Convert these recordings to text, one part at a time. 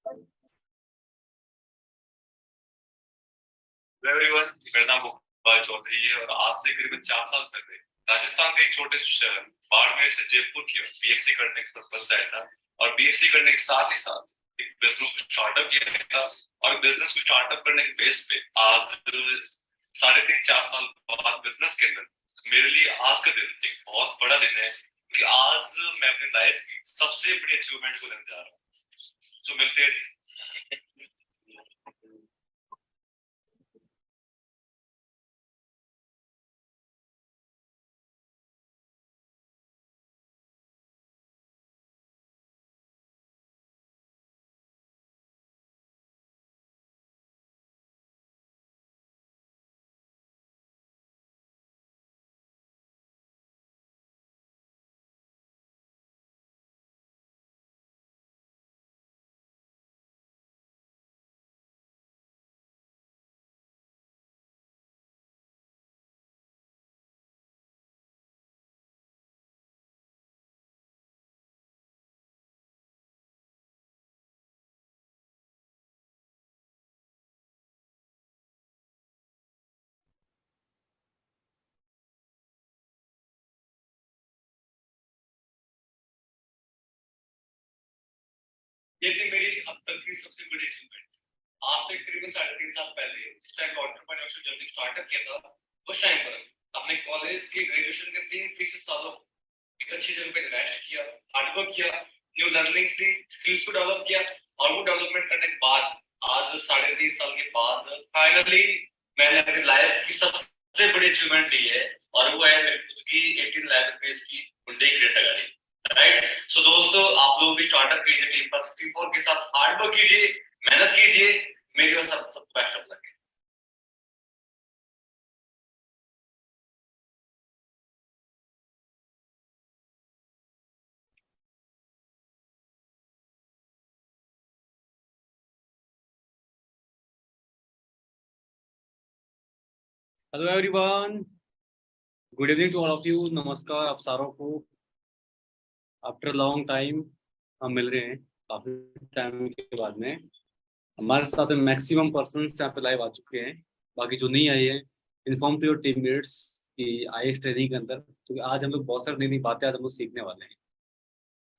Everyone, मेरा नाम गोपाल चौधरी है और आज से करीबन 4 साल पहले राजस्थान के एक छोटे से शहर बाड़मेर से जयपुर की बीएससी करने के पर्पज से आया था। और बीएससी करने के साथ ही साथ एक बिजनेस को स्टार्टअप किया था। और बिजनेस को स्टार्टअप करने के बेस पे आज 3.5 4 साल बाद बिजनेस के अंदर मेरे लिए आज का दिन एक बहुत बड़ा दिन है, कि आज मैं अपनी लाइफ की सबसे बड़ी अचीवमेंट को लेने जा रहा हूँ। सो मिलते हैं। ये थी मेरी अब तक की सबसे बड़ी अचीवमेंट। आज से करीबन 3.5 साल पहले जिस टाइम एंटरप्रेन्योरशिप जर्नी स्टार्टअप किया था, उस टाइम पर अपने कॉलेज के ग्रेजुएशन के 3 सालों एक अच्छी जगह पे इन्वेस्ट किया, हार्डवर्क किया, न्यू लर्निंग स्किल्स को डेवलप किया। और वो डेवलपमेंट करने के बाद आज 3.5 साल के बाद फाइनली मैंने अपनी लाइफ की सबसे बड़ी अचीवमेंट ली है, और वो है मेरी खुद की 18 लाख रुपए की हुंडई क्रेटा गाड़ी। राइट। सो दोस्तों, आप लोग भी स्टार्टअप कीजिए, टीम 64 के साथ हार्ड वर्क कीजिए, मेहनत कीजिए। मेरी वजह से सब best of luck. Hello everyone, good evening to all of you. नमस्कार आप सारों को। आफ्टर लॉन्ग टाइम हम मिल रहे हैं, काफी टाइम के बाद में। हमारे साथ मैक्सिमम पर्सन्स यहाँ पे लाइव आ चुके हैं। बाकी जो नहीं आए हैं, इन्फॉर्म टू योर टीममेट्स कि आए इस ट्रेनिंग के अंदर, क्योंकि आज हम लोग बहुत सारी नई नई बातें आज हम लोग सीखने वाले हैं।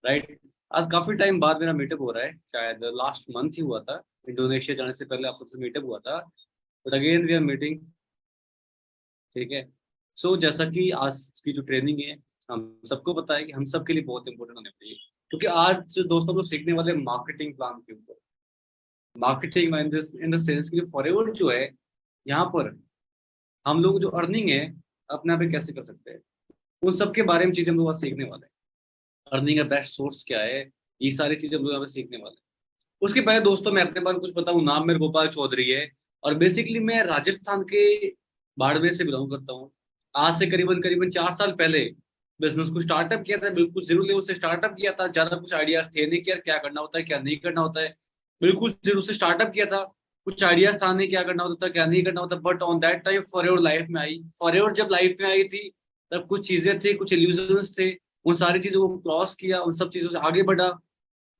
राइट। आज काफी टाइम बाद मेरा मीटअप हो रहा है, शायद लास्ट मंथ ही हुआ था। इंडोनेशिया जाने से पहले आप सबसे मीटअप हुआ था, but again we are meeting. ठीक है। सो जैसा कि आज की जो ट्रेनिंग है, हम सबको पता है कि हम सबके लिए बहुत इंपॉर्टेंट होने चाहिए, क्योंकि आज जो दोस्तों हम लोग सीखने वाले मार्केटिंग प्लान के ऊपर। मार्केटिंग इन द सेंस कि फॉरएवर जो है, यहाँ पर हम लोग जो अर्निंग है अपने आप पे कैसे कर सकते हैं, उन सब के बारे में चीजें हम लोग आज सीखने वाले हैं। अर्निंग का बेस्ट सोर्स क्या है, ये सारी चीजें हम लोग यहाँ पे सीखने वाले हैं। उसके पहले दोस्तों मैं अपने बारे में कुछ बताऊं। नाम मेरा गोपाल चौधरी है, और बेसिकली मैं राजस्थान के बाड़मेर से बिलोंग करता हूँ। आज से करीबन करीबन 4 साल पहले बिजनेस को स्टार्टअप किया था। बिल्कुल जीरो लेवल से स्टार्टअप किया था, ज्यादा कुछ आइडियाज थे नहीं कि यार क्या करना होता है क्या नहीं करना होता है। बिल्कुल जीरो से स्टार्टअप किया था, कुछ आइडियाज था नहीं क्या करना होता था क्या नहीं करना होता। But on that time forever life में आई। फॉरएवर जब लाइफ में आई थी, तब कुछ चीजें थी, कुछ इल्यूजन्स थे। उन सारी चीजों को क्रॉस किया, उन सब चीजों से आगे बढ़ा।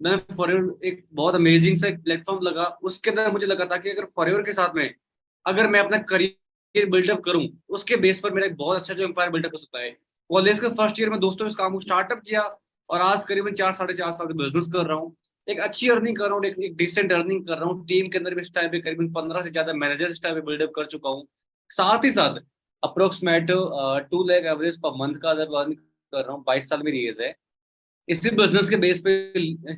मैंने फॉरएवर एक बहुत अमेजिंग सा एक प्लेटफॉर्म लगा। उसके अंदर मुझे लगा था कि अगर फॉरएवर के साथ में अगर मैं अपना करियर बिल्डअप करूं, उसके बेस पर मेरा एक बहुत अच्छा जो एम्पायर बिल्डअप हो सकता है। कॉलेज के फर्स्ट ईयर में दोस्तों इस काम को स्टार्टअप किया, और आज करीबन 4 साढ़े 4 साल से बिजनेस कर रहा हूँ। एक अच्छी अर्निंग कर रहा हूँ, एक डिसेंट अर्निंग कर रहा हूँ। टीम के अंदर भी इस टाइम पे करीबन 15 से ज्यादा मैनेजर इस टाइम पे बिल्डअप कर चुका हूँ। साथ ही साथ approximate 2 lakh average per month का अगर अर्निंग कर रहा हूँ। 22 साल मेरी एज है। इसी बिजनेस के बेस पे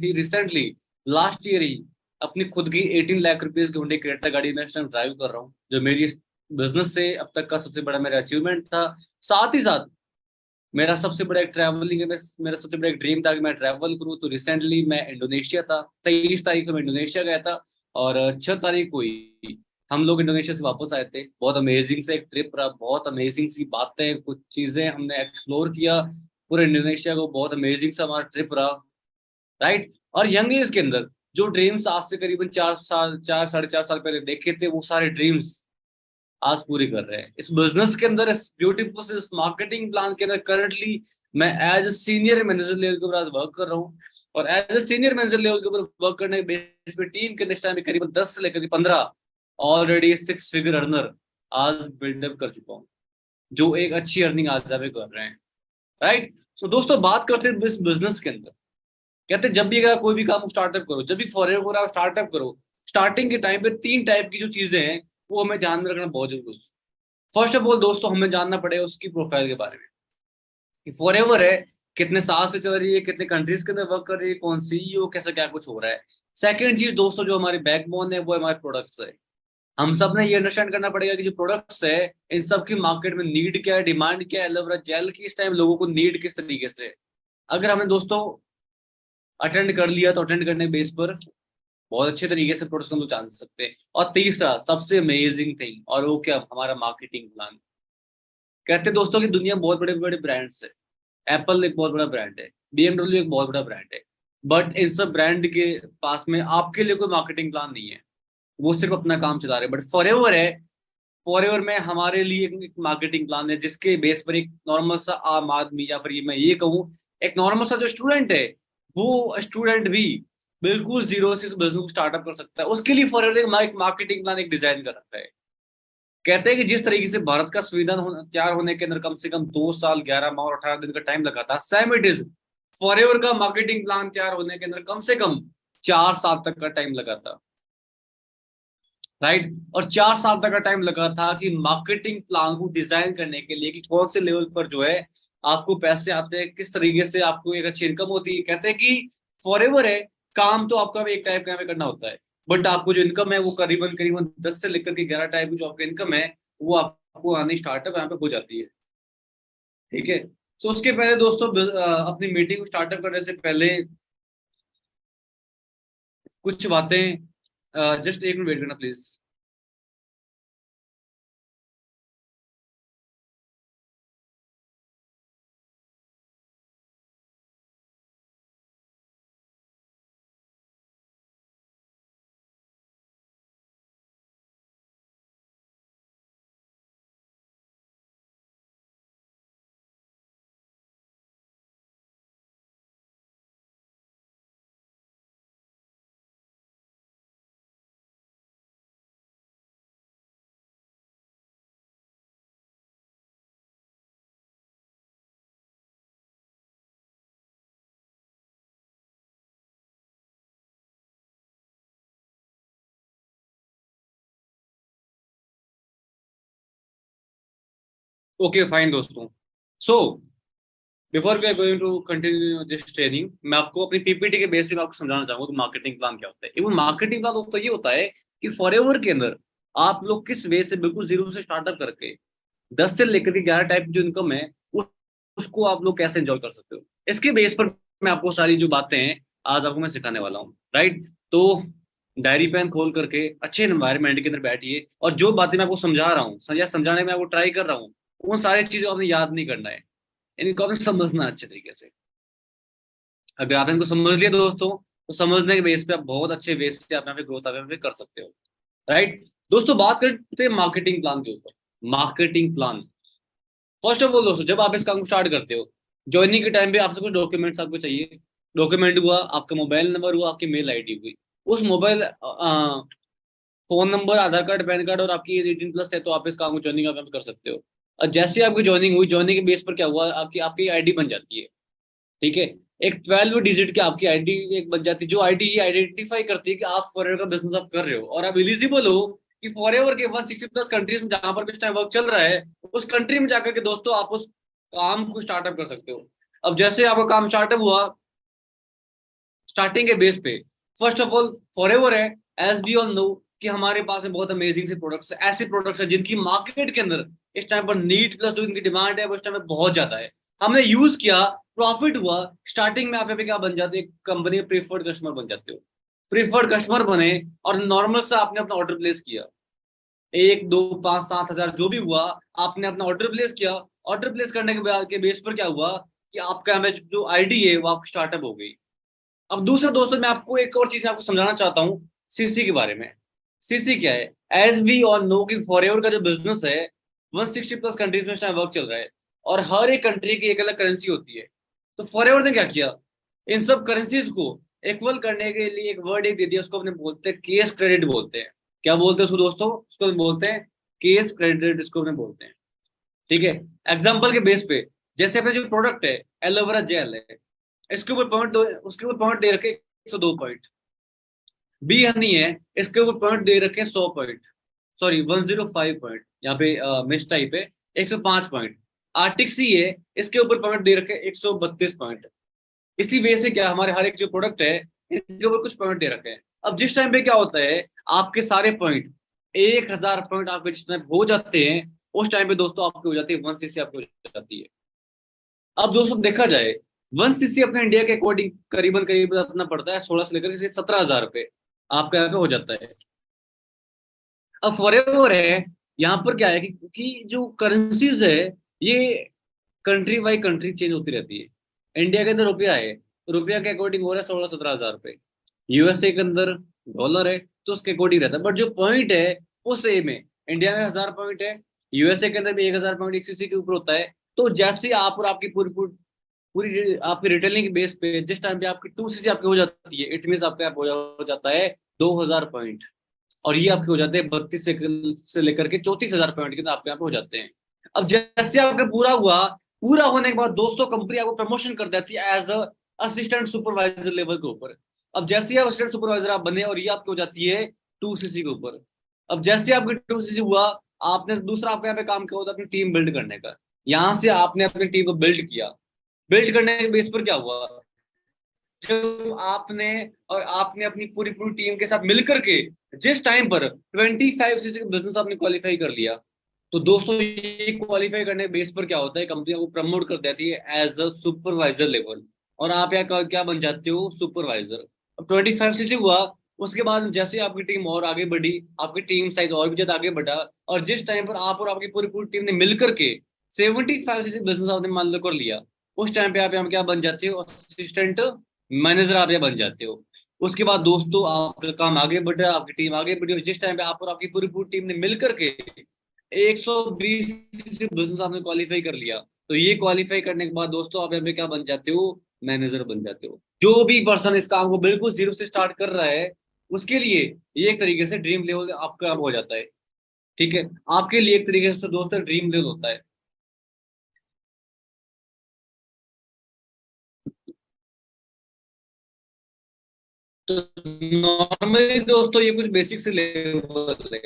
ही रिसेंटली लास्ट ईयर ही अपनी खुद की 18 लाख रुपीज की हुंडई क्रेटा गाड़ी में इस टाइम ड्राइव कर रहा हूँ, जो मेरी इस बिजनेस से अब तक का सबसे बड़ा मेरा अचीवमेंट था। साथ ही साथ मेरा सबसे बड़ा एक ट्रैवलिंग है। मेरा सबसे बड़ा एक ड्रीम था कि मैं ट्रैवल करूँ। तो रिसेंटली मैं इंडोनेशिया था, 23 तारीख को मैं इंडोनेशिया गया था, और 6 तारीख को ही हम लोग इंडोनेशिया से वापस आए थे। बहुत अमेजिंग से एक ट्रिप रहा, बहुत अमेजिंग सी बातें, कुछ चीजें हमने एक्सप्लोर किया पूरे इंडोनेशिया को। बहुत अमेजिंग सा हमारा ट्रिप रहा। राइट। और यंग एज के अंदर जो ड्रीम्स आज से करीबन 4 साल 4 साढ़े 4 साल पहले देखे थे, वो सारे ड्रीम्स आज पूरी कर रहे हैं। इस बिजनेस के अंदर, इस ब्यूटीफुल इस मार्केटिंग प्लान के अंदर करंटली मैं as a senior manager level के ऊपर आज वर्क कर रहा हूँ। और as a senior manager level के ऊपर वर्क करने के बेस पे टीम के नेक्स्ट टाइम करीबन 10 से लेकर 15 ऑलरेडी 6 फिगर अर्नर आज बिल्डअप कर चुका हूँ, जो एक अच्छी अर्निंग आज आप कर रहे हैं, राइट। सो दोस्तों बात करते हैं इस बिजनेस के अंदर। कहते हैं जब भी अगर कोई भी काम स्टार्टअप करो, जब भी फॉरएवर आप स्टार्टअप करो, स्टार्टिंग के टाइम पे 3 टाइप की जो चीजें हैं वो हमें ध्यान में रखना बहुत जरूरी है। फर्स्ट ऑफ ऑल दोस्तों हमें जानना पड़ेगा उसकी प्रोफाइल के बारे में कि फॉरएवर है कितने साल से चल रही है, कितने कंट्रीज के अंदर वर्क कर रही है, कौन सीईओ, कैसा क्या कुछ हो रहा है। सेकंड चीज दोस्तों जो हमारी बैकबोन है वो हमारे प्रोडक्ट्स है। हम सब ने ये अंडरस्टैंड करना पड़ेगा कि जो प्रोडक्ट्स है इन सब की मार्केट में नीड क्या है, डिमांड क्या है, एलोवेरा जेल की इस टाइम लोगों को नीड किस तरीके से है। अगर हमें दोस्तों अटेंड कर लिया तो अटेंड करने के बेस पर बहुत अच्छे तरीके से प्रोडक्ट्स को हम लोग जान सकते हैं। और तीसरा सबसे अमेजिंग थिंग, और वो क्या, हमारा मार्केटिंग प्लान। कहते हैं दोस्तों कि दुनिया में बहुत बड़े बड़े ब्रांड्स है, एप्पल एक बहुत बड़ा ब्रांड है, BMW एक बहुत बड़ा ब्रांड है, बट इन सब ब्रांड के पास में आपके लिए कोई मार्केटिंग प्लान नहीं है, वो सिर्फ अपना काम चला रहे हैं। बट फॉरएवर है, फॉरएवर में हमारे लिए एक मार्केटिंग प्लान है जिसके बेस पर एक नॉर्मल सा आम आदमी, या फिर ये मैं ये कहूँ एक नॉर्मल सा जो स्टूडेंट है, वो स्टूडेंट भी बिल्कुल जीरो से इस बिजनेस को स्टार्टअप कर सकता है। उसके लिए फॉरएवर एक मार्केटिंग प्लान एक डिजाइन कर रखा है। कहते हैं कि जिस तरीके से भारत का संविधान तैयार होने के अंदर कम से कम 2 साल 11 माह और 18 दिन का टाइम लगा था, सेम इट इज फॉरएवर का मार्केटिंग प्लान तैयार होने के अंदर कम से कम 4 साल तक का टाइम लगा था, राइट। और 4 साल तक का टाइम लगा था कि मार्केटिंग प्लान को डिजाइन करने के लिए कि कौन से लेवल पर जो है आपको पैसे आते हैं, किस तरीके से आपको एक अच्छी इनकम होती है। कहते हैं कि फॉरएवर है, काम तो आपका एक टाइप का यहाँ पे करना होता है, बट आपको जो इनकम है वो करीबन करीबन 10 से लेकर के 11 टाइप की जो आपकी इनकम है वो आपको आनी स्टार्टअप यहाँ पे हो जाती है, ठीक है। सो उसके पहले दोस्तों अपनी मीटिंग को स्टार्टअप करने से पहले कुछ बातें, जस्ट एक मिनट वेट करना प्लीज। ओके फाइन दोस्तों। So before we are going to continue this training, मैं आपको अपनी पीपीटी के बेस पे आपको समझाना चाहूंगा कि मार्केटिंग प्लान क्या होता है। इवन मार्केटिंग प्लान तो ये होता है कि फॉरएवर के अंदर आप लोग किस वे से बिल्कुल जीरो से स्टार्टअप करके 10 से लेकर के 11 टाइप की जो इनकम है उसको आप लोग कैसे एंजॉय कर सकते हो, इसके बेस पर मैं आपको सारी जो बातें हैं आज आपको मैं सिखाने वाला हूँ, राइट। तो डायरी पेन खोल करके अच्छे एनवायरनमेंट के अंदर बैठिए और जो बातें मैं आपको समझा रहा हूँ या समझाने में आपको ट्राई कर रहा हूँ वो सारी चीजें आपने याद नहीं करना है, इनको आपने समझना अच्छे तरीके से। अगर आपने इनको समझ लिया दोस्तों तो समझने के बेस पे आप बहुत अच्छे बेस से आप यहाँ पे ग्रोथ आप यहाँ पे कर सकते हो, राइट। दोस्तों बात करते हैं मार्केटिंग प्लान के ऊपर। Marketing plan, first of all दोस्तों जब आप इस काम को स्टार्ट करते हो, ज्वाइनिंग के टाइम पे आपसे कुछ डॉक्यूमेंट्स आपको चाहिए। डॉक्यूमेंट हुआ आपका मोबाइल नंबर, हुआ आपकी मेल आईडी हुई। उस मोबाइल फोन नंबर, आधार कार्ड, पैन कार्ड और आपकी एज 18+ है तो आप इस काम को ज्वाइनिंग आप कर सकते हो। और जैसे आपकी ज्वाइनिंग हुई, ज्वाइनिंग के बेस पर क्या हुआ, आपकी आपकी आईडी बन जाती है, ठीक है। एक 12 डिजिट की आपकी आईडी एक बन जाती है, जो आईडी ये आइडेंटिफाई करती है कि आप फॉरएवर का बिजनेस आप कर रहे हो और आप एलिजिबल हो कि फॉरएवर के 160+ कंट्रीज में जहां पर भी टाइम वर्क चल रहा है उस कंट्री में जाकर के दोस्तों आप उस काम को स्टार्टअप कर सकते हो। अब जैसे आपका काम स्टार्टअप हुआ, स्टार्टिंग के बेस पे फर्स्ट ऑफ ऑल फॉरएवर है, एज वी ऑल नो कि हमारे पास में बहुत अमेजिंग से प्रोडक्ट्स है, ऐसे प्रोडक्ट्स है जिनकी मार्केट के अंदर इस टाइम पर नीड प्लस जो इनकी डिमांड है वो इस टाइम में बहुत ज्यादा है। हमने यूज किया, प्रॉफिट हुआ, स्टार्टिंग में आप यहाँ पे क्या बन जाते हैं, कंपनी प्रीफर्ड कस्टमर बन जाते हो। प्रीफर्ड कस्टमर बने और नॉर्मल सा आपने अपना ऑर्डर प्लेस किया, 1 2 5 7 हजार जो भी हुआ, आपने अपना ऑर्डर प्लेस किया। ऑर्डर प्लेस करने के बेस पर क्या हुआ कि आपका जो आईडी है वो आपकी स्टार्टअप हो गई। अब दूसरा दोस्तों मैं आपको एक और चीज मैं आपको समझाना चाहता हूँ सीसी के बारे में। सीसी क्या है, एज वी ऑल नो कि फॉरएवर का जो बिजनेस है 160+ कंट्रीज में इस टाइम वर्क चल रहा है और हर एक कंट्री की एक अलग करेंसी होती है। तो फॉरएवर ने क्या किया, इन सब करेंसीज को इक्वल करने के लिए एक वर्ड एक दे दिया, उसको अपने बोलते हैं केस क्रेडिट बोलते हैं। क्या बोलते हैं उसको दोस्तों? उसको बोलते हैं केस क्रेडिट, इसको अपने बोलते हैं। ठीक है, एग्जाम्पल के बेस पे, जैसे अपने जो प्रोडक्ट है एलोवेरा जेल है, इसके ऊपर पॉइंट दो, उसके ऊपर पॉइंट दे रखे 102 पॉइंट। बी हनी है, इसके ऊपर पॉइंट दे रखे 100 पॉइंट, सॉरी 105 पॉइंट, यहाँ पे मिस टाइप है, 105 पॉइंट। आर्टिक सी है, इसके ऊपर पॉइंट दे रखे 132 पॉइंट। इसी वजह से क्या हमारे हर एक जो प्रोडक्ट है इनके ऊपर कुछ पॉइंट दे रखे हैं। अब जिस टाइम पे क्या होता है, आपके सारे पॉइंट 1000 पॉइंट आपके जिस टाइम हो जाते हैं, उस टाइम पे दोस्तों आपकी हो जाती है 1 सीसी, आपकी हो जाती है। अब दोस्तों देखा जाए, 1 सीसी अपने इंडिया के अकॉर्डिंग करीबन करीबन अपना पड़ता है 16 से लेकर 17,000 रुपये, आपका यहाँ पे हो जाता है। अब फॉरएवर है, यहाँ पर क्या है कि जो करेंसीज है ये कंट्री बाई कंट्री चेंज होती रहती है। इंडिया के अंदर रुपया है, तो रुपया के अकॉर्डिंग हो रहा है 16-17 हजार रुपये। यूएसए के अंदर डॉलर है, तो उसके अकॉर्डिंग रहता है, बट जो पॉइंट है वो सेम है। इंडिया में 1000 पॉइंट है, यूएसए के अंदर भी 1000 पॉइंट एक सीसी के ऊपर होता है। तो जैसे आप और आपकी पूरी पूरी पूरी आपकी रिटेलिंग बेस पे जिस टाइम पे आपकी 2 सीसी आपकी हो जाती है, इट मीन आपके आप हो जाता है 2000 पॉइंट। और ये आपके हो जाते हैं 32 से लेकर के 34,000 पॉइंट के, तो आपके यहाँ पे हो जाते हैं। अब जैसे आपका पूरा हुआ, पूरा होने के बाद दोस्तों कंपनी आपको प्रमोशन कर देती है एज असिस्टेंट सुपरवाइजर लेवल के ऊपर। अब जैसे ही आप असिस्टेंट सुपरवाइजर आप बने, और ये आपकी हो जाती है 2 सीसी के ऊपर। अब जैसे आपकी 2 सीसी हुआ, आपने दूसरा आपके यहाँ पे काम किया होता है अपनी टीम बिल्ड करने का। यहाँ से आपने अपनी टीम को बिल्ड किया, बिल्ड करने के बेस पर क्या हुआ, जब आपने और आपने अपनी पूरी पूरी टीम के साथ मिलकर के जिस टाइम पर 25 सीसी का बिजनेस आपने क्वालिफाई कर लिया, तो दोस्तों ये क्वालिफाई करने के बेस पर क्या होता है, कंपनी को प्रमोट कर देती है एज अ सुपरवाइजर लेवल, और आप यहाँ क्या बन जाते हो, सुपरवाइजर। अब 25 सीसी हुआ, उसके बाद जैसे आपकी टीम और आगे बढ़ी, आपकी टीम साइज और भी ज्यादा आगे बढ़ा, और जिस टाइम पर आप और आपकी पूरी पूरी टीम ने मिलकर के 75 सीसी बिजनेस आपने मान लो कर लिया, उस टाइम पे आप यहाँ क्या बन जाते हो, असिस्टेंट मैनेजर आप ये बन जाते हो। उसके बाद दोस्तों आपका काम आगे बढ़ा, आपकी टीम आगे बढ़ी, और जिस टाइम पे आप और आपकी पूरी पूरी टीम ने मिलकर के 120 से बिजनेस आपने क्वालिफाई कर लिया, तो ये क्वालिफाई करने के बाद दोस्तों आप यहाँ पे क्या बन जाते हो, मैनेजर बन जाते हो। जो भी पर्सन इस काम को बिल्कुल जीरो से स्टार्ट कर रहा है, उसके लिए ये एक तरीके से ड्रीम लेवल आपका हो जाता है। ठीक है, आपके लिए एक तरीके से दोस्तों ड्रीम लेवल होता है। तो नॉर्मली दोस्तों ये कुछ बेसिक से लेवल है,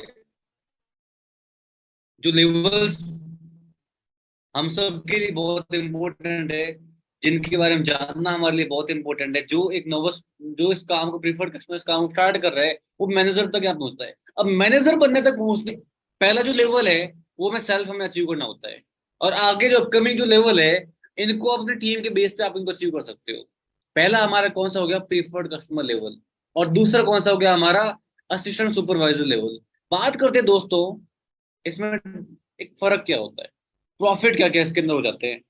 जो लेवल्स हम सब के लिए बहुत इंपॉर्टेंट है, जिनके बारे में जानना हमारे लिए बहुत इंपॉर्टेंट है। जो एक नोवस, जो इस काम को प्रीफर कस्टमर इस काम को स्टार्ट कर रहा है, वो मैनेजर तक क्या पहुंचता है। अब मैनेजर बनने तक पहुंचने पहला जो लेवल है वो मैं सेल्फ हमें अचीव करना होता है, और आगे जो अपकमिंग जो लेवल है, इनको अपनी टीम के बेस पे आप इनको अचीव कर सकते हो। पहला हमारा कौन सा हो गया, प्रीफर्ड कस्टमर लेवल, और दूसरा कौन सा हो गया हमारा, असिस्टेंट सुपरवाइजर लेवल। बात करते हैं दोस्तों, इसमें एक फर्क क्या होता है, प्रॉफिट क्या क्या इसके अंदर हो जाते हैं।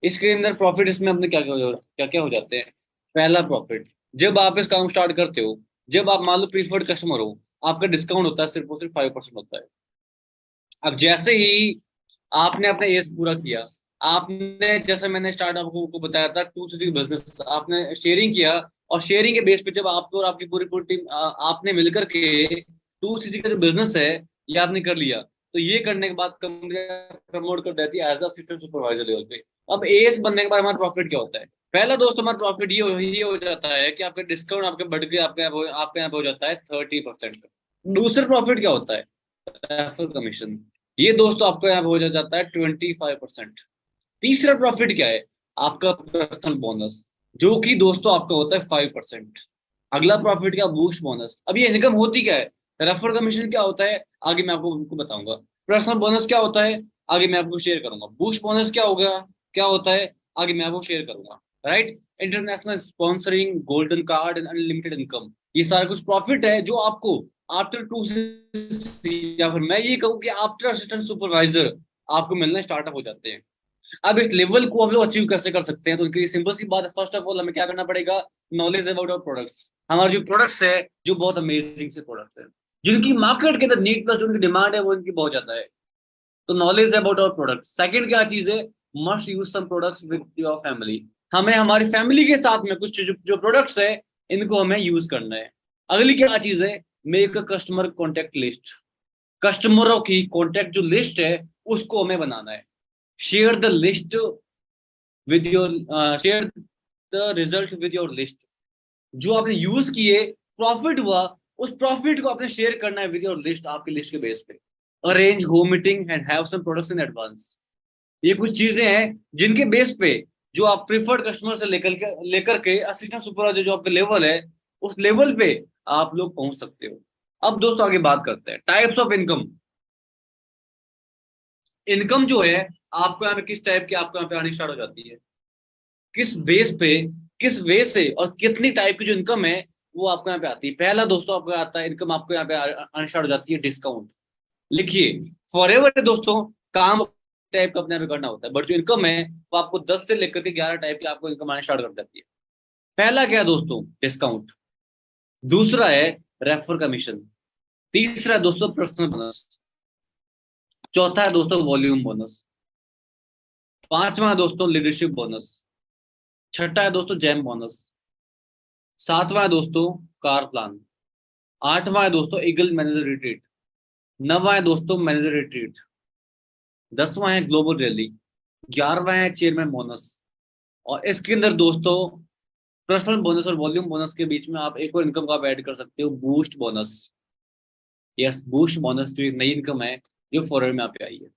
इसके अंदर प्रॉफिट इसमें अपने क्या क्या हो जाते हैं। पहला प्रॉफिट, जब आप इस काम स्टार्ट करते हो, जब आप मान लो प्रीफर्ड कस्टमर हो, आपका डिस्काउंट होता है सिर्फ और सिर्फ 5% होता है। अब जैसे ही आपने अपना एज पूरा किया, आपने जैसे मैंने स्टार्ट आपको बताया था 2 सीसी बिजनेस आपने शेयरिंग किया, और शेयरिंग के बेस पे जब आपको और आपकी पूरी पूरी टीम आपने मिलकर के 2 सीसी का जो बिजनेस है ये आपने कर लिया, तो ये करने के बाद कंपनी प्रमोट कर देती है एज असिस्टेंट सुपरवाइजर लेवल पे। अब एएस बनने के बाद हमारा प्रॉफिट क्या होता है, पहला दोस्त हमारा प्रॉफिट ये हो जाता है कि आपका डिस्काउंट आपके बढ़ के आपके यहाँ पे हो जाता है 30%। दूसरा प्रॉफिट क्या होता है, रेफर कमीशन, ये दोस्तों आपको यहाँ पे हो जाता है 25%। तीसरा प्रॉफिट क्या है, आपका पर्सनल बोनस, जो कि दोस्तों आपका होता है 5%। अगला प्रॉफिट क्या, बूस्ट बोनस। अब ये इनकम होती क्या है, रेफर कमीशन क्या होता है, आगे मैं आपको बताऊंगा। पर्सनल बोनस क्या होता है, आगे मैं आपको शेयर करूंगा। बूस्ट बोनस क्या होगा, क्या होता है, आगे मैं आपको शेयर करूंगा। Right, international sponsoring, golden card and unlimited income, ये सारा कुछ प्रॉफिट है जो आपको आफ्टर 2 या फिर मैं ये कहूँ कि आफ्टर असिस्टेंट सुपरवाइजर आपको मिलना स्टार्टअप हो जाते हैं। अब इस लेवल को हम लोग अचीव कैसे कर सकते हैं, तो उनकी सिंपल सी बात है, फर्स्ट ऑफ ऑल हमें क्या करना पड़ेगा, नॉलेज अबाउट आवर प्रोडक्ट्स। हमारे जो प्रोडक्ट्स है, जो बहुत अमेजिंग से प्रोडक्ट्स है, जिनकी मार्केट के अंदर नीड प्लस जो उनकी डिमांड है वो इनकी बहुत ज्यादा है। तो knowledge about our product. Second क्या चीज है, must use some products with your family. हमें हमारी फैमिली के साथ में कुछ जो प्रोडक्ट्स है इनको हमें यूज करना है। अगली क्या चीज है, make a customer contact list. कस्टमरों की कॉन्टेक्ट जो लिस्ट है उसको हमें बनाना है। Share the list with your share the result with your list. जो आपने यूज किए, प्रॉफिट हुआ, उस प्रॉफिट को आपने शेयर करना है विद योर लिस्ट, आपकी लिस्ट के बेस पे। Arrange home meeting and have some products in advance. ये कुछ चीजें हैं जिनके बेस पे जो आप प्रिफर्ड कस्टमर से लेकर के असिस्टेंट सुपरवाइजर जो आपका लेवल है उस लेवल पे आप लोग पहुंच सकते हो। अब दोस्तों आगे बात करते हैं टाइप्स ऑफ इनकम। इनकम जो है आपको यहाँ पे किस टाइप की आपको यहाँ पे आनी स्टार्ट हो जाती है, किस बेस पे, किस वे से और कितनी टाइप की जो इनकम है वो आपको यहाँ पे आती है। पहला दोस्तों आपको आता है इनकम, आपको यहाँ पे आनी स्टार्ट हो जाती है डिस्काउंट। लिखिए फॉर एवर दोस्तों, काम टाइप का अपने यहाँ पे करना होता है, बट जो इनकम है वो आपको 10 से लेकर के 11 टाइप की आपको इनकम आनी स्टार्ट कर जाती है। पहला क्या है दोस्तों, डिस्काउंट। दूसरा है रेफर कमीशन। तीसरा है दोस्तों पर्सनल बोनस। चौथा है दोस्तों वॉल्यूम बोनस। पांचवा है दोस्तों लीडरशिप बोनस। छठा है दोस्तों जैम बोनस। सातवां है दोस्तों कार प्लान। आठवां है दोस्तों ईगल मैनेजर रिट्रीट। नौवां है दोस्तों मैनेजर रिट्रीट। 10वां है ग्लोबल रैली। 11वां है चेयरमैन बोनस। और इसके अंदर दोस्तों पर्सनल बोनस और वॉल्यूम बोनस के बीच में आप एक और इनकम को आप ऐड कर सकते हो, boost bonus. Yes, boost bonus जो एक नई इनकम है जो फॉरवर्ड में आप पे आई है।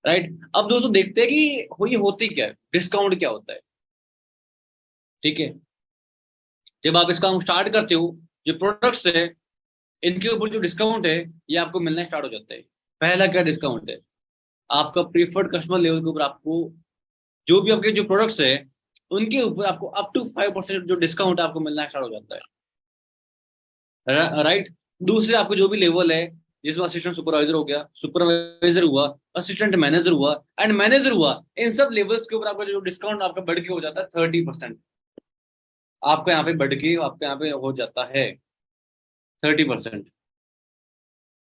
राइट, अब दोस्तों देखते हैं कि ये होती क्या है, डिस्काउंट क्या होता है। ठीक है, जब आप इसका स्टार्ट करते हो, जो प्रोडक्ट्स है इनके ऊपर जो डिस्काउंट है ये आपको मिलना स्टार्ट हो जाता है। पहला क्या डिस्काउंट है, आपका प्रीफर्ड कस्टमर लेवल के ऊपर आपको जो भी आपके जो प्रोडक्ट्स है उनके ऊपर आपको अप टू 5% जो डिस्काउंट आपको मिलना स्टार्ट हो जाता है। राइट, दूसरे आपको जो भी लेवल है जिसमें असिस्टेंट सुपरवाइजर हो गया, सुपरवाइजर हुआ, असिस्टेंट मैनेजर हुआ एंड मैनेजर हुआ, इन सब लेवल्स के ऊपर आपका जो डिस्काउंट आपका बढ़ के हो जाता है 30%। आपका यहाँ पे बढ़ के आपके यहाँ पे हो जाता है 30%।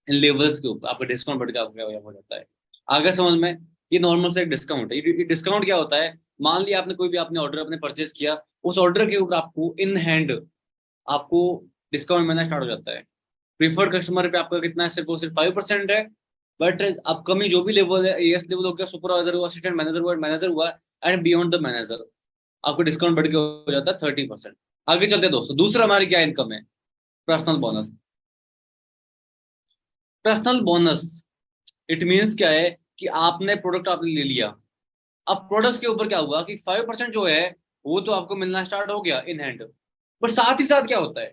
इन लेवल्स के ऊपर आपका डिस्काउंट बढ़ के आपका हो जाता है। आगे समझ में, ये नॉर्मल से डिस्काउंट है। ये डिस्काउंट क्या होता है, मान लिया आपने कोई भी आपने ऑर्डर अपने परचेज किया, उस ऑर्डर के ऊपर आपको इन हैंड आपको डिस्काउंट मिलना स्टार्ट हो जाता है। प्रीफर्ड कस्टमर पे आपका कितना है, सिर्फ 5% है। बट अपकमिंग जो भी लेवल है, एएस लेवल हो गया, सुपरवाइजर हुआ, असिस्टेंट मैनेजर हुआ एंड बियॉन्ड द मैनेजर, आपको डिस्काउंट बढ़ के हो जाता है 30%। आगे चलते हैं दोस्तों, दूसरा हमारी क्या इनकम है, personal bonus. Personal bonus it means क्या है कि आपने प्रोडक्ट आपने ले लिया, अब प्रोडक्ट्स के ऊपर क्या हुआ कि 5% जो है वो तो आपको मिलना स्टार्ट हो गया इन हैंड। पर साथ ही साथ क्या होता है,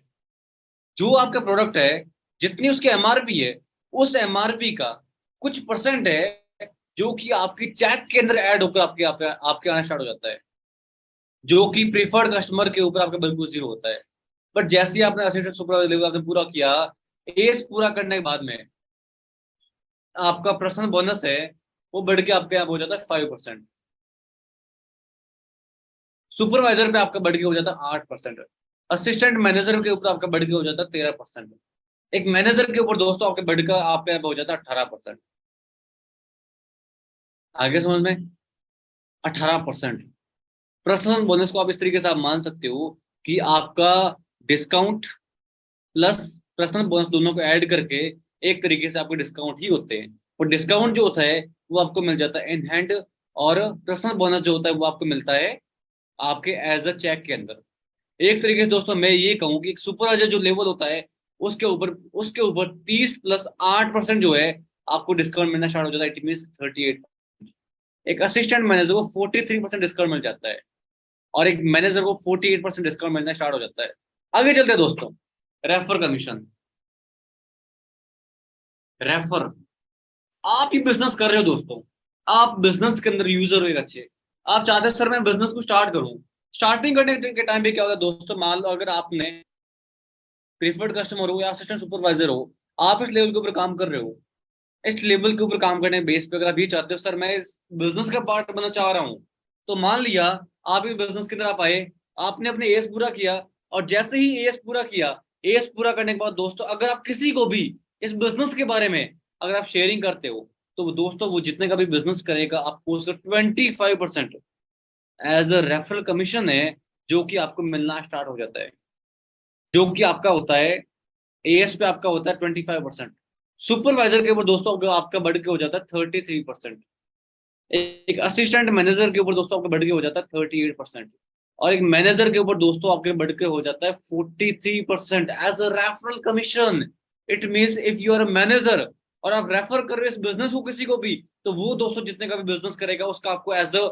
जो आपका प्रोडक्ट है जितनी उसकी एमआरपी है, उस एमआरपी का कुछ परसेंट है जो कि आपकी चेक के अंदर ऐड होकर आपके आपके आपके आना स्टार्ट हो जाता है, जो कि प्रीफर्ड कस्टमर के ऊपर आपका बिल्कुल जीरो होता है। बट जैसे ही आपने असिस्टेंट सुपरवाइजर लेवल आपने पूरा किया, एज पूरा करने के बाद में आपका पर्सनल बोनस है वो बढ़ के आपके यहाँ हो जाता है 5%। सुपरवाइजर पे आपका बढ़ के हो जाता है 8%। असिस्टेंट मैनेजर के ऊपर आपका बढ़ के हो जाता है 13%। एक मैनेजर के ऊपर दोस्तों आपके बढ़ का आपके यहाँ पे हो जाता है 18%। आगे समझ में, 18%। पर्सनल बोनस को आप इस तरीके से आप मान सकते हो कि आपका डिस्काउंट प्लस पर्सनल बोनस दोनों को ऐड करके एक तरीके से आपके डिस्काउंट ही होते हैं। और डिस्काउंट जो होता है वो आपको मिल जाता है इन हैंड, और पर्सनल बोनस जो होता है वो आपको मिलता है आपके एज अ चेक के अंदर। एक तरीके से दोस्तों मैं ये कहूँ कि एक सुपरवाइजर जो लेवल होता है उसके ऊपर 30 + 8% जो है आपको डिस्काउंट मिलना स्टार्ट हो जाता है, इट मीन 38। एक असिस्टेंट मैनेजर को 43% डिस्काउंट मिल जाता है और एक मैनेजर को 48% डिस्काउंट मिलना स्टार्ट हो जाता है। आगे चलते हैं दोस्तों, रेफर कमीशन। रेफर, आप ही बिजनेस कर रहे हो दोस्तों, आप बिजनेस के अंदर यूजर हो एक अच्छे, आप चाहते हो सर मैं बिजनेस को स्टार्ट करूं। स्टार्टिंग करने के टाइम पे क्या होगा दोस्तों, मान लो अगर आपने प्रीफर्ड कस्टमर हो या असिस्टेंट सुपरवाइजर हो, आप इस लेवल के ऊपर काम कर रहे हो, इस लेवल के ऊपर काम करने के बेस पे अगर आप ये चाहते हो सर मैं इस बिजनेस का पार्ट बनना चाह रहा हूँ, तो मान लिया आप इस बिजनेस के अंदर आप आए, आपने अपने एज पूरा किया, और जैसे ही एज पूरा किया, एज पूरा करने के बाद दोस्तों अगर आप किसी को भी इस बिजनेस के बारे में अगर आप शेयरिंग करते हो, तो दोस्तों वो जितने का भी बिजनेस करेगा आपको उसका 25% एज अ रेफरल कमीशन है, जो कि आपको मिलना स्टार्ट हो जाता है, जो कि आपका होता है एएस पे आपका होता है 25%। सुपरवाइजर के ऊपर दोस्तों आपका बढ़ के हो जाता है 33%। एक असिस्टेंट मैनेजर के ऊपर दोस्तों आपका बढ़ के हो जाता है 38%। और एक मैनेजर के ऊपर दोस्तों आपके बढ़ के हो जाता है 43% as a referral commission. It means if you are a manager और आप रेफर कर रहे हो इस बिजनेस को किसी को भी, तो वो दोस्तों जितने का भी बिजनेस करेगा उसका आपको एज अ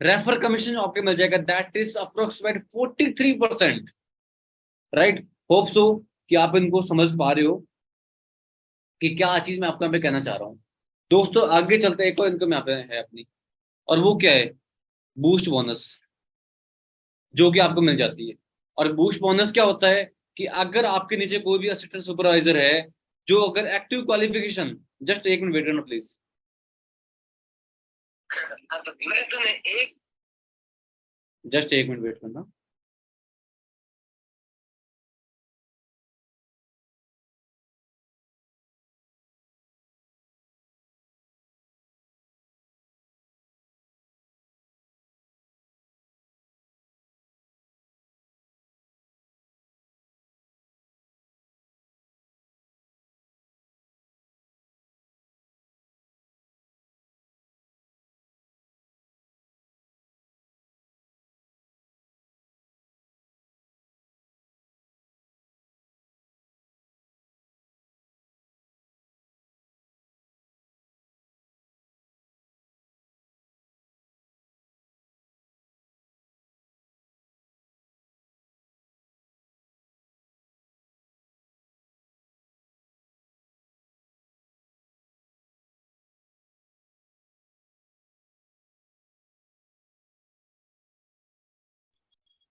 रेफर कमीशन आपके मिल जाएगा, that is approximate 43%। Right, hope सो कि आप इनको समझ पा रहे हो कि क्या चीज मैं आपको यहाँ पे कहना चाह रहा हूँ। दोस्तों आगे चलते एक और इनकम यहाँ पे है अपनी, और वो क्या है, बूस्ट बोनस, जो कि आपको मिल जाती है। और बूस्ट बोनस क्या होता है कि अगर आपके नीचे कोई भी असिस्टेंट सुपरवाइजर है, जो अगर एक्टिव क्वालिफिकेशन, जस्ट एक मिनट वेट करना प्लीज, जस्ट एक मिनट वेट करना।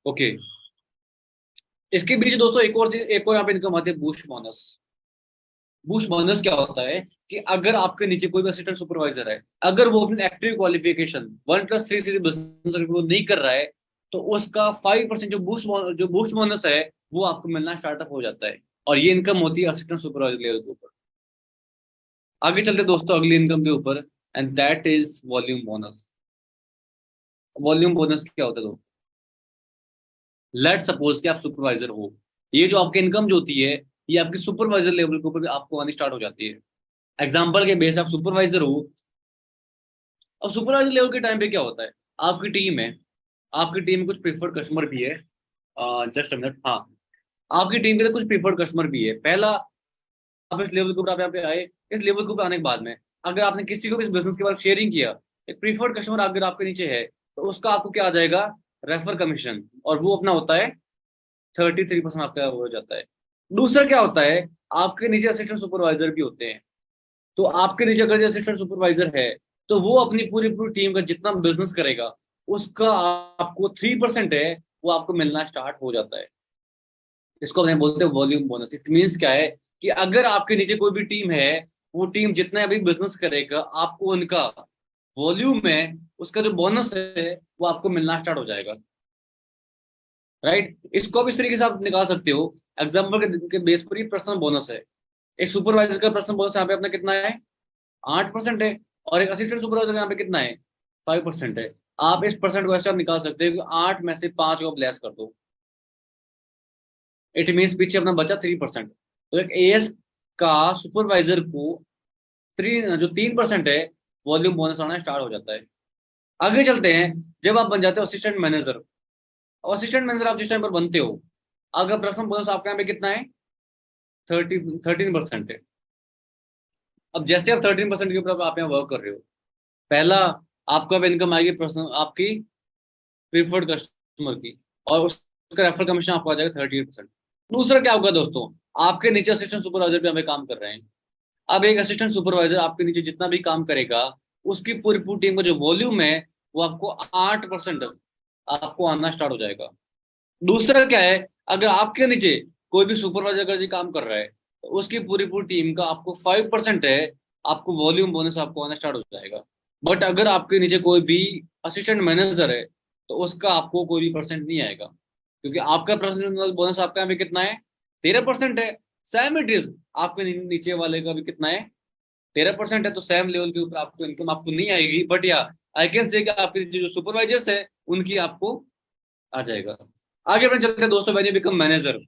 ओके, इसके बीच दोस्तों एक और चीज, एक और यहाँ पे इनकम आती है, बूस्ट बोनस। बूस्ट बोनस क्या होता है कि अगर आपके नीचे कोई भी असिस्टेंट सुपरवाइजर है, अगर वो अपनी एक्टिव क्वालिफिकेशन 1+3 से बिजनेस वो नहीं कर रहा है, तो उसका 5% जो बूस्ट बोनस है वो आपको मिलना स्टार्टअप हो जाता है। और ये इनकम होती है असिस्टेंट सुपरवाइजर लेवल के ऊपर। आगे चलते दोस्तों अगली इनकम के ऊपर, and that is volume bonus. Volume bonus क्या होता है दोस्तों, लेट सपोज कि आप सुपरवाइजर हो, ये जो आपकी इनकम जो होती है ये आपकी सुपरवाइजर लेवल के ऊपर भी आपको आनी स्टार्ट हो जाती है। एग्जाम्पल के बेस आप सुपरवाइजर हो, और सुपरवाइजर लेवल के टाइम पे क्या होता है, आपकी टीम है, आपकी टीम में कुछ प्रीफर्ड कस्टमर भी है। जस्ट अ मिनट, हाँ, आपकी टीम के लिए कुछ प्रीफर्ड कस्टमर भी है। पहला, आप इस लेवल के ऊपर आप यहाँ पे आए, इस लेवल के ऊपर आने के बाद में अगर आपने किसी को भी इस बिजनेस के बारे में शेयरिंग किया, एक प्रीफर्ड कस्टमर अगर आपके नीचे है, तो उसका आपको क्या आ जाएगा, रेफर कमीशन, और वो अपना होता है 33% आपका हो जाता है। दूसरा क्या होता है, आपके नीचे असिस्टेंट सुपरवाइजर भी होते हैं। तो आपके नीचे अगर असिस्टेंट सुपरवाइजर है, तो वो अपनी पूरी पूरी टीम का जितना बिजनेस करेगा उसका आपको 3% है, वो आपको मिलना स्टार्ट हो जाता है। इसको हम बोलते हैं वॉल्यूम बोनस। इट मीन्स क्या है कि अगर आपके नीचे कोई भी टीम है, वो टीम जितना अभी बिजनेस करेगा, आपको उनका वॉल्यूम में उसका जो बोनस है वो आपको मिलना स्टार्ट हो जाएगा। राइट, इसको आप इस तरीके से आप निकाल सकते हो, एग्जाम्पल के बेस पर ही पर्सनल बोनस है। एक सुपरवाइजर का पर्सनल बोनस यहाँ पे अपना कितना है, 8% है। और एक असिस्टेंट सुपरवाइजर यहाँ पे कितना है, 5% है। आप इस परसेंट को ऐसे आप निकाल सकते हो कि 8 में से 5 को लेस कर दो, इट मीन्स पीछे अपना बचा 3%। तो एक एएस का सुपरवाइजर को 3% है, वॉल्यूम बोनस आना स्टार्ट हो जाता है। आगे चलते हैं, जब आप बन जाते हो असिस्टेंट मैनेजर, असिस्टेंट मैनेजर आप जिस टाइम पर बनते हो, अगर पर्सनल बोनस आपके यहाँ पे कितना है, 13% है। अब जैसे आप 13% के ऊपर आप यहाँ वर्क कर रहे हो, पहला, आपको अब इनकम आएगी पर्सनल आपकी प्रीफर्ड कस्टमर की, और उसका रेफर कमीशन आपको आ जाएगा 38%। दूसरा क्या होगा दोस्तों, आपके नीचे असिस्टेंट सुपरवाइजर भी हमें काम कर रहे हैं। अब एक असिस्टेंट सुपरवाइजर आपके नीचे जितना भी काम करेगा, उसकी पूरी पूरी टीम का जो वॉल्यूम है वो आपको 8% आपको आना स्टार्ट हो जाएगा। दूसरा क्या है, अगर आपके नीचे कोई भी सुपरवाइजर अगर जी काम कर रहा है, तो उसकी पूरी पूरी टीम का आपको 5% है, आपको वॉल्यूम बोनस आपको आना स्टार्ट हो जाएगा। बट अगर आपके नीचे कोई भी असिस्टेंट मैनेजर है, तो उसका आपको कोई भी परसेंट नहीं आएगा, क्योंकि आपका पर्सनल बोनस आपका यहाँ पे कितना है, 13% है। सेम इट इज, आपके नीचे वाले का भी कितना है, 13% है। तो सेम लेवल के ऊपर आपको इनकम आपको नहीं आएगी, बट या आई कैन से कि आपके जो सुपरवाइजर्स है उनकी आपको आ जाएगा। आगे बढ़ते चलते हैं दोस्तों, व्हेन यू बिकम मैनेजर।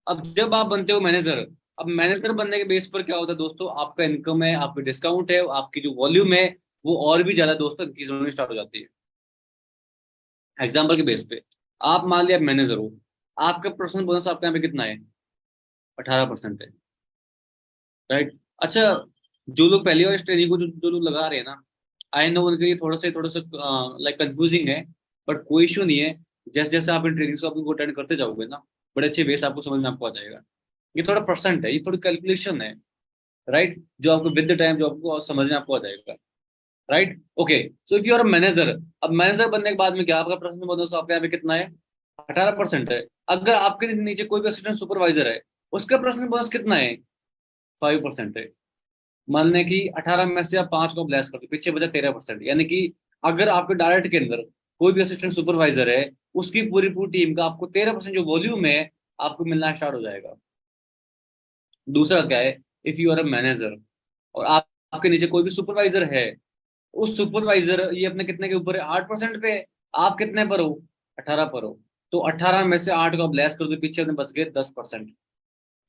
अब जब आप बनते हो मैनेजर, अब मैनेजर बनने के बेस पर क्या होता है दोस्तों, आपका इनकम है, आपका डिस्काउंट है, आपकी जो वॉल्यूम है वो और भी ज्यादा दोस्तों इंक्रीज होने स्टार्ट हो जाती है। एग्जाम्पल के बेस पे आप मान लिया मैनेजर हो, आपका पर्सनल बोनस आपके यहाँ पे कितना है, 18% है, राइट। अच्छा, जो लोग पहली बार इस ट्रेनिंग को जो लोग लगा रहे हैं ना, आई नो उनके लिए थोड़ा सा लाइक कंफ्यूजिंग है, बट कोई इशू नहीं है। जैसे जैसे आप इन ट्रेनिंग्स को अटेंड करते जाओगे ना, बड़े अच्छे बेस आपको समझ में आपको आ जाएगा। ये थोड़ा परसेंट है, ये थोड़ी कैलकुलेशन है, राइट, जो आपको विद द टाइम जो आपको समझ में आपको आ जाएगा, right. Okay, so if you are a manager, अब मैनेजर बनने के बाद में क्या आपका पर्सनल बोनस आपके यहाँ पे कितना है, 18% है। अगर आपके नीचे कोई भी असिस्टेंट सुपरवाइजर है, उसका पर्सनल बोनस कितना है, 5% है। मान लें कि 18 में से आप 5 को ब्लेस कर दो, पीछे बचा 13%, यानी कि अगर आपके डायरेक्ट के अंदर कोई भी असिस्टेंट सुपरवाइजर है, उसकी पूरी पूरी टीम का आपको 13% जो वॉल्यूम है आपको मिलना स्टार्ट हो जाएगा। दूसरा क्या है, if you are a manager और आपके नीचे कोई भी सुपरवाइजर है, उस सुपरवाइजर ये अपने कितने के ऊपर है, 8% पे है। आप कितने पर हो, 18 पर हो। तो 18 में से 8 को आप लेस कर दो, पीछे अपने बच गए 10%।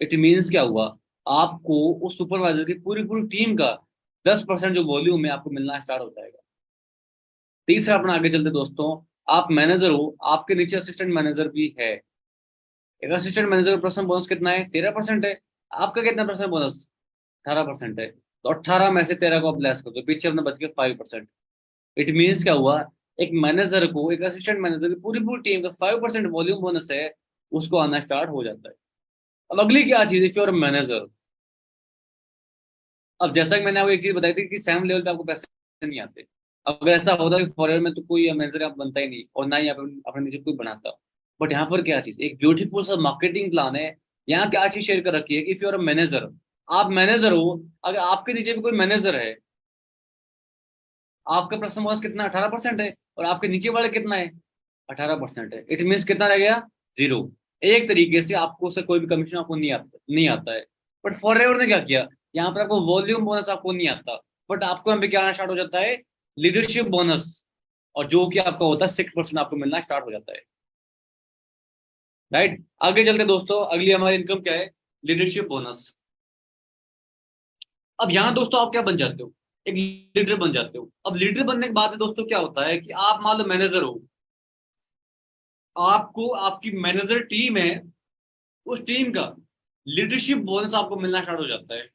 इट मीन्स क्या हुआ, आपको उस सुपरवाइजर की पूरी पूरी टीम का 10% जो वॉल्यूम है आपको मिलना स्टार्ट हो जाएगा। तीसरा अपना आगे चलते दोस्तों, आप मैनेजर हो, आपके नीचे असिस्टेंट मैनेजर भी है। एक असिस्टेंट मैनेजर का पर्सनल बोनस कितना है, 13% है। आपका कितना पर्सनल बोनस, 18% है। तो 18 में से 13 को आप लेस कर दो, पीछे अपने बच गए 5%। इट मीन्स क्या हुआ, एक मैनेजर को, एक असिस्टेंट मैनेजर की पूरी पूरी टीम का 5% वॉल्यूम बोनस है, उसको आना स्टार्ट हो जाता है। अब अगली क्या चीज है, इफ यू आर मैनेजर। अब जैसा कि मैंने आपको एक चीज बताई थी कि सेम लेवल पे आपको पैसे नहीं आते। अगर ऐसा होता कि फॉरेन में तो कोई मैनेजर आप बनता ही नहीं, और ना ही आप अपने नीचे कोई बनाता। बट यहाँ पर क्या चीज, एक ब्यूटीफुल सा मार्केटिंग प्लान है। यहाँ क्या चीज शेयर कर रखी है कि इफ यू आर मैनेजर, आप मैनेजर हो, अगर आपके नीचे भी कोई मैनेजर है, आपका पर्सनल बोनस कितना, 18% है, और आपके नीचे वाले कितना है, 18% है। इट मीन्स कितना रह गया, जीरो। एक तरीके से आपको से कोई भी कमीशन आपको नहीं आता है। बट फॉरएवर ने क्या किया, यहाँ पर आपको वॉल्यूम बोनस आपको नहीं आता, बट आपको यहाँ पे क्या आना स्टार्ट हो जाता है, लीडरशिप बोनस, और जो कि आपका होता है 6% आपको मिलना स्टार्ट हो जाता है, राइट। आगे चलते दोस्तों, अगली हमारी इनकम क्या है, लीडरशिप बोनस। अब यहाँ दोस्तों आप क्या बन जाते हो, एक लीडर बन जाते हो। अब लीडर बनने के बाद में दोस्तों क्या होता है कि आप मान लो मैनेजर हो, आपको आपकी मैनेजर टीम है, उस टीम का लीडरशिप बोनस आपको मिलना स्टार्ट हो जाता है।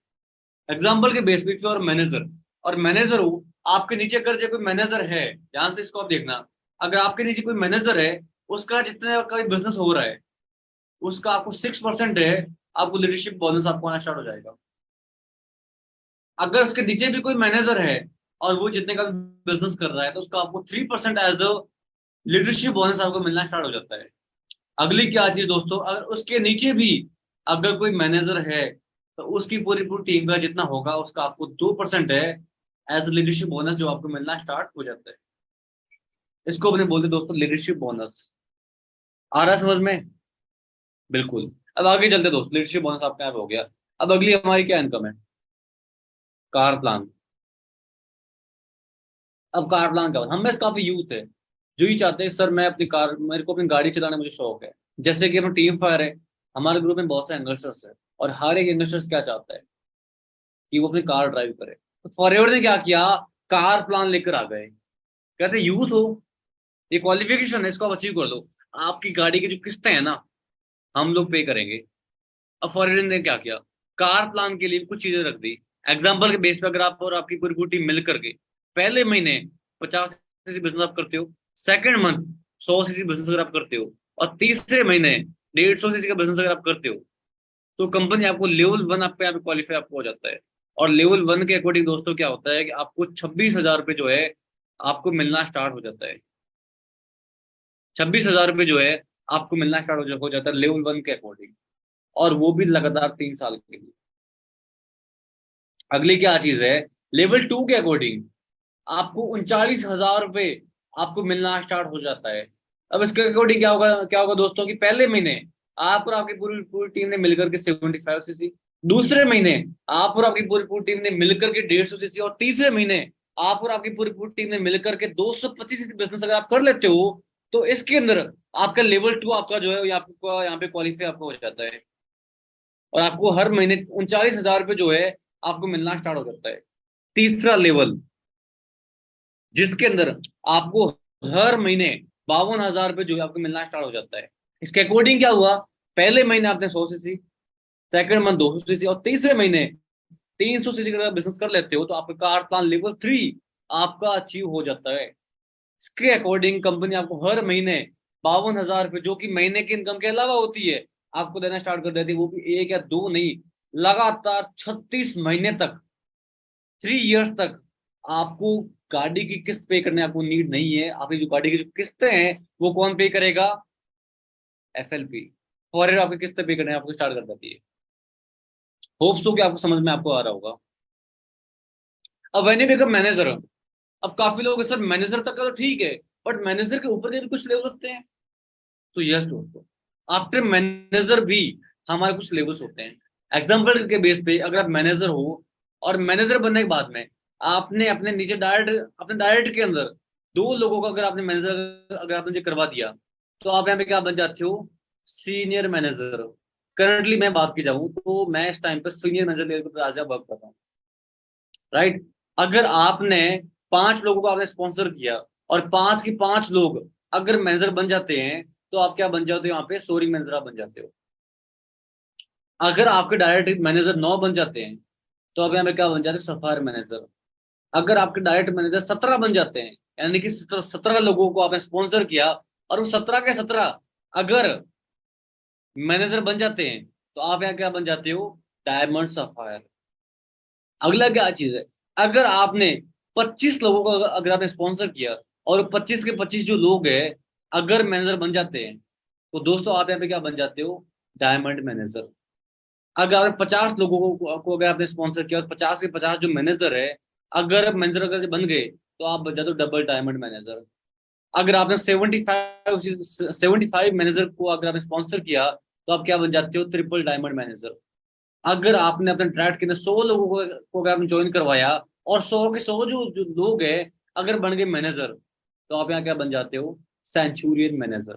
एग्जाम्पल के बेस पे और मैनेजर, और मैनेजर हो, आपके नीचे अगर जो कोई मैनेजर है, ध्यान से इसको आप देखना, अगर आपके नीचे कोई मैनेजर है, उसका जितने का भी बिजनेस हो रहा है, उसका आपको 6% है, आपको लीडरशिप बोनस आपको आना स्टार्ट हो जाएगा। अगर उसके नीचे भी कोई मैनेजर है और वो जितने का बिजनेस कर रहा है, तो उसका आपको 3% एज अ लीडरशिप बोनस आपको मिलना स्टार्ट हो जाता है। अगली क्या चीज दोस्तों, अगर उसके नीचे भी अगर कोई मैनेजर है, तो उसकी पूरी पूरी टीम का जितना होगा उसका आपको 2% है एज लीडरशिप बोनस जो आपको मिलना स्टार्ट हो जाता है। इसको अपने बोलते दोस्तों लीडरशिप बोनस। आ रहा है समझ में, बिल्कुल। अब आगे चलते दोस्तों, लीडरशिप बोनस आपका यहाँ पे हो गया। अब अगली हमारी क्या इनकम है, कार प्लान। अब कार प्लान क्या होता है, हम में से काफी यूथ है जो ये चाहते हैं सर मैं अपनी कार, मेरे को अपनी गाड़ी चलाने में मुझे शौक है। जैसे कि हम टीम फायर है, हमारे ग्रुप में बहुत सारे यंगस्टर्स है, और हर एक यंगस्टर्स क्या चाहता है कि वो अपनी कार ड्राइव करे। तो फॉरएवर ने क्या किया, कार प्लान लेकर आ गए। कहते यूथ हो, ये क्वालिफिकेशन है, इसको आप अचीव कर लो, आपकी गाड़ी की जो किस्तें हैं ना, हम लोग पे करेंगे। अब फॉरएवर ने क्या किया, कार प्लान के लिए कुछ चीजें रख दी। एग्जाम्पल के बेस पे अगर आप और आपकी पूरी पूरी टीम मिल करके पहले महीने 50 बिजनेस आप करते हो, सेकंड मंथ 100 बिजनेस अगर आप करते हो, और तीसरे महीने 150 का बिजनेस अगर आप करते हो, तो कंपनी आपको लेवल 1 आपको यहाँ पे क्वालिफाई आपको हो जाता है। और लेवल 1 के अकॉर्डिंग दोस्तों क्या होता है कि आपको 26,000 रुपये जो है आपको मिलना स्टार्ट हो जाता है। 26,000 रुपये जो है आपको मिलना स्टार्ट हो जाता है लेवल 1 के अकॉर्डिंग, और वो भी लगातार 3 साल के लिए। अगली क्या चीज है, लेवल 2 के अकॉर्डिंग आपको 39,000 रुपये आपको मिलना स्टार्ट हो जाता है। अब इसके अकॉर्डिंग क्या होगा दोस्तों कि पहले महीने आप और आपकी पूरी पूरी टीम ने मिलकर के 75 सीसी, दूसरे महीने आप और आपकी पूरी पूरी टीम ने मिलकर के 150 सीसी, और तीसरे महीने आप और आपकी पूरी पूरी टीम ने मिलकर के 225 बिजनेस अगर आप कर लेते हो तो इसके अंदर आपका लेवल 2 आपका जो है आपका यहाँ पे क्वालिफाई आपका हो जाता है, और आपको हर महीने 39,000 रुपये जो है आपको मिलना स्टार्ट हो जाता है। तीसरा लेवल जिसके अंदर आपको हर महीने 52,000 रुपये जो है आपको मिलना स्टार्ट हो जाता है। इसके अकॉर्डिंग क्या हुआ, पहले महीने आपने 100 सीसी, सेकंड मंथ 200 सीसी, और तीसरे महीने 300 सीसी का बिजनेस कर लेते हो तो आपका कार प्लान लेवल 3 आपका अचीव हो जाता है। इसके अकॉर्डिंग कंपनी आपको हर महीने 52,000 रुपये जो कि महीने की इनकम के अलावा होती है आपको देना स्टार्ट कर देती है, वो भी एक या दो नहीं, लगातार 36 महीने तक, 3 इयर्स तक आपको गाड़ी की किस्त पे करने आपको नीड नहीं है। आपकी जो गाड़ी की जो किस्तें हैं वो कौन पे करेगा, FLP, फॉर आपकी किस्तें पे करने आपको स्टार्ट कर देती है। होप्स हो कि आपको समझ में आपको आ रहा होगा। अब व्हेन यू बिकम मैनेजर, अब काफी लोग सर मैनेजर तक का तो ठीक है, बट मैनेजर के ऊपर के भी कुछ लेवल होते हैं। तो यस दोस्तों, आफ्टर मैनेजर भी हमारे कुछ लेवल्स होते हैं। एग्जाम्पल के बेस पे अगर आप मैनेजर हो, और मैनेजर बनने के बाद में आपने अपने नीचे डायरेक्ट अपने डायरेक्ट के अंदर 2 लोगों का अगर आपने मैनेजर अगर आपने जो करवा दिया तो आप यहाँ पे क्या बन जाते हो, सीनियर मैनेजर। करंटली मैं बात की जाऊँ तो मैं इस टाइम पर सीनियर मैनेजर लेवल पर आज वर्क कर रहा हूँ, राइट। अगर आपने 5 लोगों को आपने स्पॉन्सर किया और 5 के 5 लोग अगर मैनेजर बन जाते हैं तो आप क्या बन जाते हो, यहाँ पे सोरिंग मैनेजर आप बन जाते हो। अगर आपके डायरेक्ट मैनेजर 9 बन जाते हैं तो आप यहाँ पे क्या बन जाते हो, सफायर मैनेजर। अगर आपके डायरेक्ट मैनेजर 17 बन जाते हैं, यानी कि 17 लोगों को आपने स्पॉन्सर किया और वो 17 के 17 अगर मैनेजर बन जाते हैं तो आप यहाँ क्या बन जाते हो, डायमंड सफायर। अगला क्या चीज है, अगर आपने 25 लोगों को अगर आपने स्पॉन्सर किया और 25 के 25 जो लोग हैं अगर मैनेजर बन जाते हैं तो दोस्तों आप यहाँ पे क्या बन जाते हो, डायमंड मैनेजर। अगर 50 लोगों को अगर आपने स्पॉन्सर किया और 50 के 50 जो मैनेजर है अगर मैनेजर अगर से बन गए तो आप बन जाते हो डबल डायमंड मैनेजर। अगर आपने 75 मैनेजर को अगर आपने स्पॉन्सर किया तो आप क्या बन जाते हो, ट्रिपल डायमंड मैनेजर। अगर आपने अपने ट्रैक के अंदर 100 लोगों को अगर आपने ज्वाइन करवाया और 100 के 100 जो लोग हैं अगर बन गए मैनेजर तो आप यहाँ क्या बन जाते हो, Centurion manager.